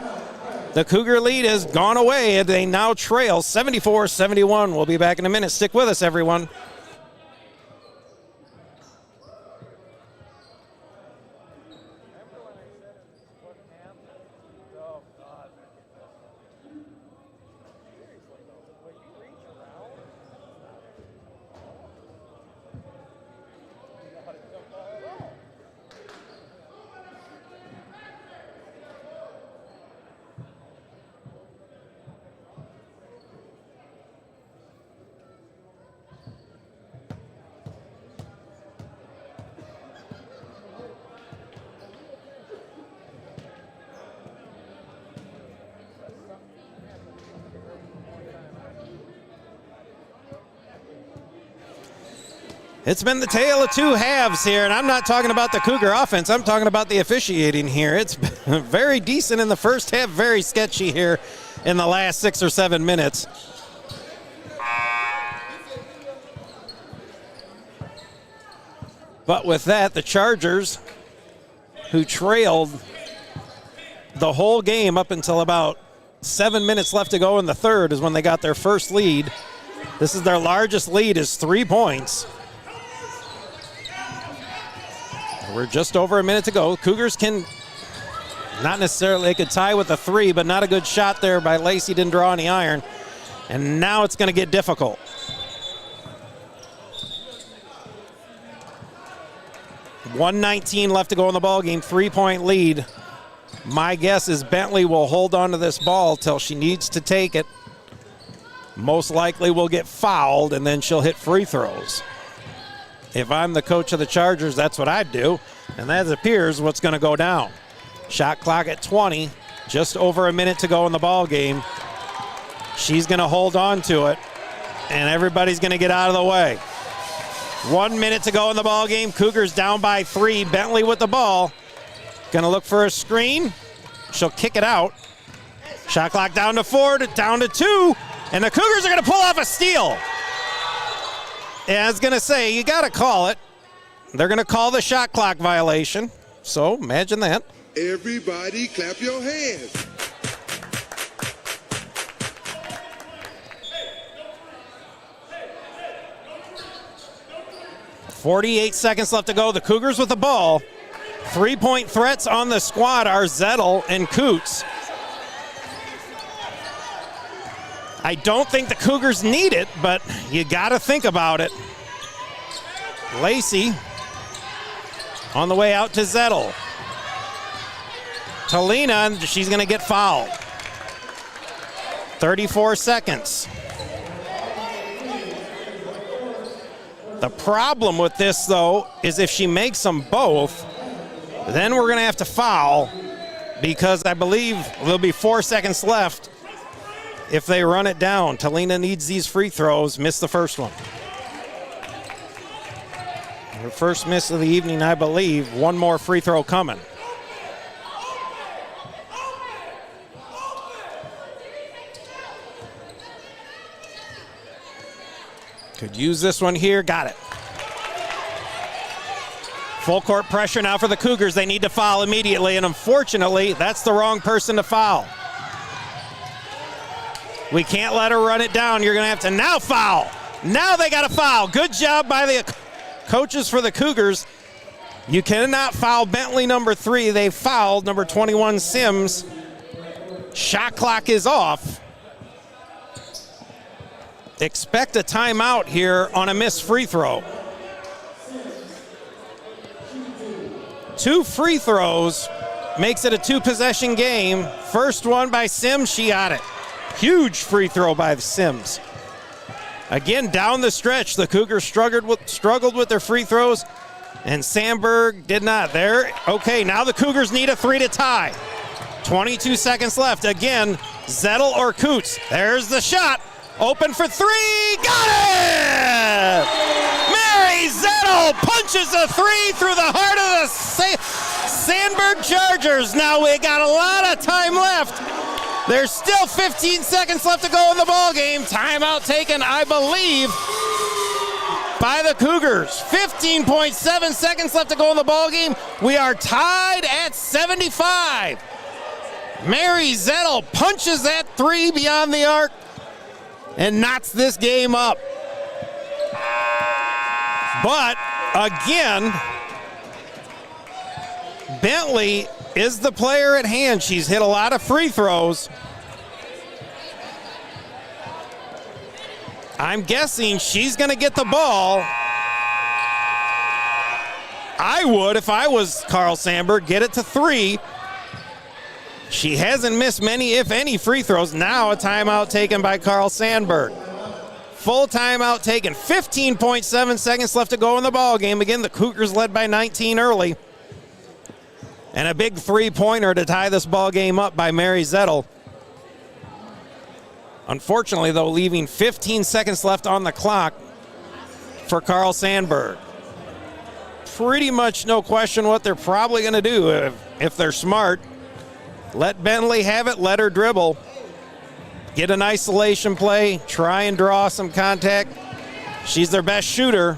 The Cougar lead has gone away. They now trail 74-71. We'll be back in a minute. Stick with us, everyone. It's been the tale of 2 halves here, and I'm not talking about the Cougar offense. I'm talking about the officiating here. It's been very decent in the first half, very sketchy here in the last 6 or 7 minutes. But with that, the Chargers, who trailed the whole game up until about 7 minutes left to go in the third, is when they got their first lead. This is their largest lead, is 3 points. We're just over a minute to go. Cougars can not necessarily, they could tie with a 3, but not a good shot there by Lacey. Didn't draw any iron. And now it's going to get difficult. $1:19 left to go in the ball game. 3-point lead. My guess is Bentley will hold on to this ball till she needs to take it. Most likely will get fouled, and then she'll hit free throws. If I'm the coach of the Chargers, that's what I'd do. And that appears what's going to go down. Shot clock at 20. Just over a minute to go in the ball game. She's going to hold on to it. And everybody's going to get out of the way. 1 minute to go in the ball game. Cougars down by 3. Bentley with the ball. Going to look for a screen. She'll kick it out. Shot clock down to 4, down to 2. And the Cougars are going to pull off a steal. Yeah, I was going to say, you got to call it. They're going to call the shot clock violation. So imagine that. Everybody clap your hands. 48 seconds left to go. The Cougars with the ball. 3-point threats on the squad are Zettel and Coots. I don't think the Cougars need it, but you got to think about it. Lacey on the way out to Zettel. Talina, she's going to get fouled. 34 seconds. The problem with this, though, is if she makes them both, then we're going to have to foul because I believe there'll be 4 seconds left if they run it down. Talina needs these free throws, missed the first one. Her first miss of the evening, I believe. One more free throw coming. Could use this one here, got it. Full court pressure now for the Cougars. They need to foul immediately, and unfortunately, that's the wrong person to foul. We can't let her run it down. You're going to have to now foul. Now they got to foul. Good job by the coaches for the Cougars. You cannot foul Bentley number 3. They fouled number 21 Sims. Shot clock is off. Expect a timeout here on a missed free throw. 2 free throws makes it a 2-possession game. First one by Sims, she got it. Huge free throw by the Sims. Again, down the stretch, the Cougars struggled with their free throws, and Sandburg did not. There, okay, now the Cougars need a 3 to tie. 22 seconds left. Again, Zettel or Coots. There's the shot. Open for 3. Got it! Mary Zettel punches a 3 through the heart of the Sandburg Chargers. Now we got a lot of time left. There's still 15 seconds left to go in the ball game. Timeout taken, I believe, by the Cougars. 15.7 seconds left to go in the ball game. We are tied at 75. Mary Zettel punches that 3 beyond the arc and knots this game up. But again, Bentley is the player at hand. She's hit a lot of free throws. I'm guessing she's going to get the ball. I would, if I was Carl Sandburg, get it to 3. She hasn't missed many, if any, free throws. Now a timeout taken by Carl Sandburg. Full timeout taken. 15.7 seconds left to go in the ball game. Again, the Cougars led by 19 early. And a big three-pointer to tie this ball game up by Mary Zettel. Unfortunately, though, leaving 15 seconds left on the clock for Carl Sandburg. Pretty much no question what they're probably going to do if they're smart. Let Bentley have it, let her dribble. Get an isolation play, try and draw some contact. She's their best shooter.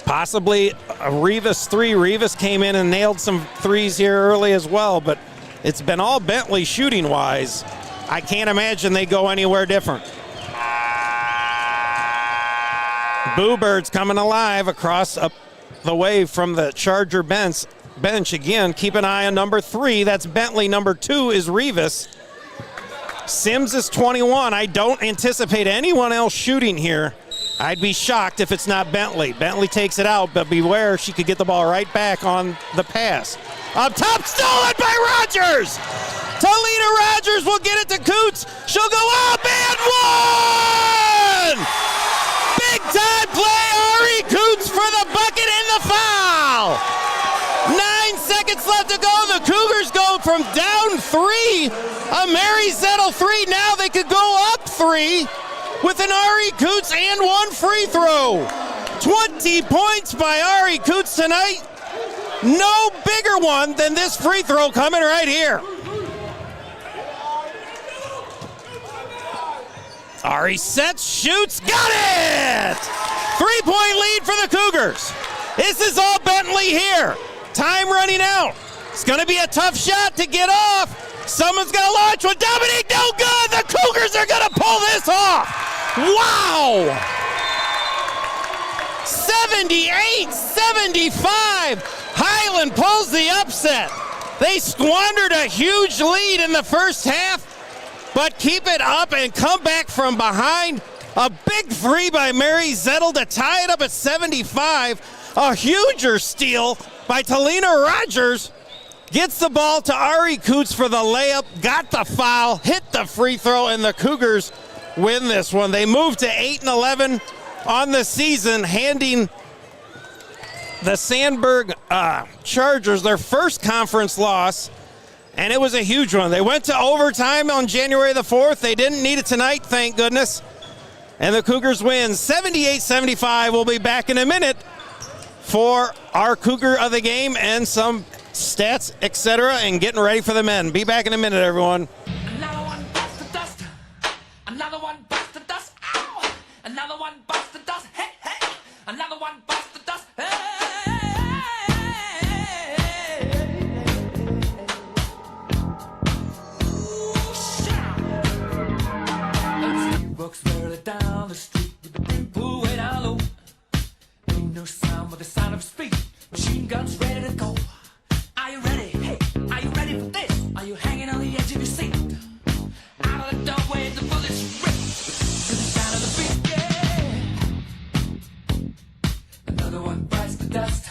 Possibly a Rivas 3. Rivas came in and nailed some threes here early as well, but it's been all Bentley shooting-wise. I can't imagine they go anywhere different. Boo Birds coming alive across up the way from the Charger bench again. Keep an eye on number 3. That's Bentley. Number 2 is Rivas. Sims is 21. I don't anticipate anyone else shooting here. I'd be shocked if it's not Bentley. Bentley takes it out, but beware, she could get the ball right back on the pass. Up top, stolen by Rogers! Talina Rogers will get it to Coots. She'll go up and one! Big time play, Ari Coots for the bucket and the foul! 9 seconds left to go. The Cougars go from down 3. A Mary Zettel 3. Now they could go up 3 with an Ari Coots and 1 free throw. 20 points by Ari Coots tonight. No bigger one than this free throw coming right here. Ari sets, shoots, got it! 3-point lead for the Cougars. This is all Bentley here. Time running out. It's going to be a tough shot to get off. Someone's going to launch one. Dominique, no good. The Cougars are going to pull this off. Wow! 78-75. Highland pulls the upset. They squandered a huge lead in the first half, but keep it up and come back from behind. A big three by Mary Zettel to tie it up at 75. A huger steal by Talina Rogers. Gets the ball to Ari Coots for the layup, got the foul, hit the free throw, and the Cougars win this one. They move to 8-11 on the season, handing the Sandburg Chargers their first conference loss, and it was a huge one. They went to overtime on January the 4th. They didn't need it tonight, thank goodness. And the Cougars win 78-75. We'll be back in a minute for our Cougar of the game and some stats, etc., and getting ready for the men. Be back in a minute, everyone. Another one busts the dust. Another one busts the dust. Ow! Another one busts the dust. Hey, hey! Another one busts the dust. Hey! Walks barely down the street with the big pool way down low. Ain't no sound but the sound of speed. Machine guns ready to go. Are you ready? Hey, are you ready for this? Are you hanging on the edge of your seat? Out of the doorway, the bullets rip to the sound of the beat. Yeah. Another one bites the dust.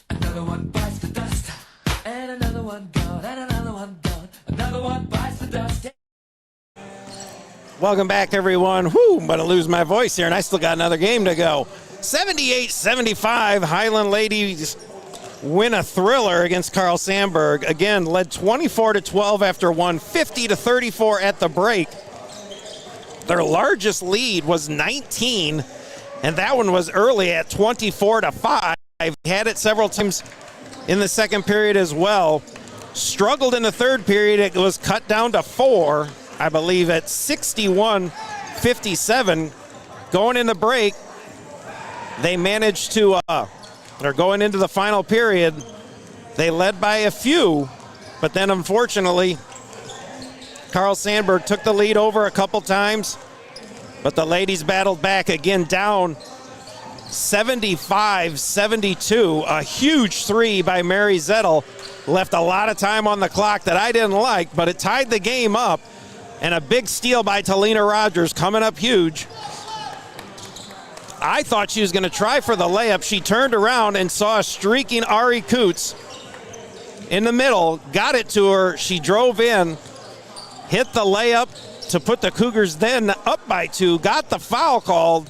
Another one bites the dust. And another one gone. And another one gone. Another one bites the dust. Welcome back, everyone. Whew, I'm going to lose my voice here, and I still got another game to go. 78-75, Highland ladies win a thriller against Carl Sandburg. Again, led 24-12 after one, 50-34 at the break. Their largest lead was 19, and that one was early at 24-5. Had it several times in the second period as well. Struggled in the third period. It was cut down to 4, I believe, at 61-57. Going into break, they managed to, they're going into the final period. They led by a few, but then unfortunately, Carl Sandburg took the lead over a couple times, but the ladies battled back again, down 75-72. A huge three by Mary Zettel left a lot of time on the clock that I didn't like, but it tied the game up. And a big steal by Talina Rogers coming up huge. I thought she was going to try for the layup. She turned around and saw a streaking Ari Coots in the middle, got it to her. She drove in, hit the layup to put the Cougars then up by 2, got the foul called,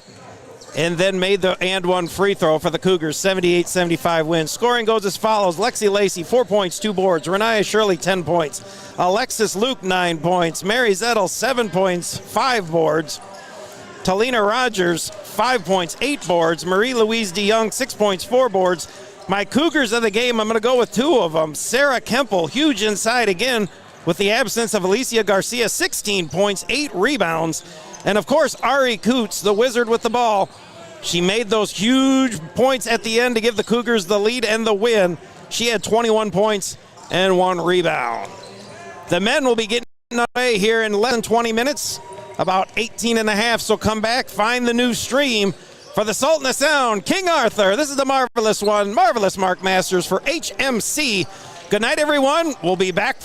and then made the and one free throw for the Cougars. 78-75 win. Scoring goes as follows. Lexi Lacey, 4 points, 2 boards. Renaya Shirley, 10 points. Alexis Luke, 9 points. Mary Zettel, 7 points, 5 boards. Talina Rogers, 5 points, 8 boards. Marie-Louise DeYoung, 6 points, 4 boards. My Cougars of the game, I'm going to go with 2 of them. Sarah Kemple, huge inside again with the absence of Alicia Garcia, 16 points, 8 rebounds. And, of course, Ari Coots, the wizard with the ball. She made those huge points at the end to give the Cougars the lead and the win. She had 21 points and 1 rebound. The men will be getting away here in less than 20 minutes, about 18 and a half. So come back, find the new stream for the Sultan of Sound, King Arthur. This is the marvelous one, Marvelous Mark Masters for HMC. Good night, everyone. We'll be back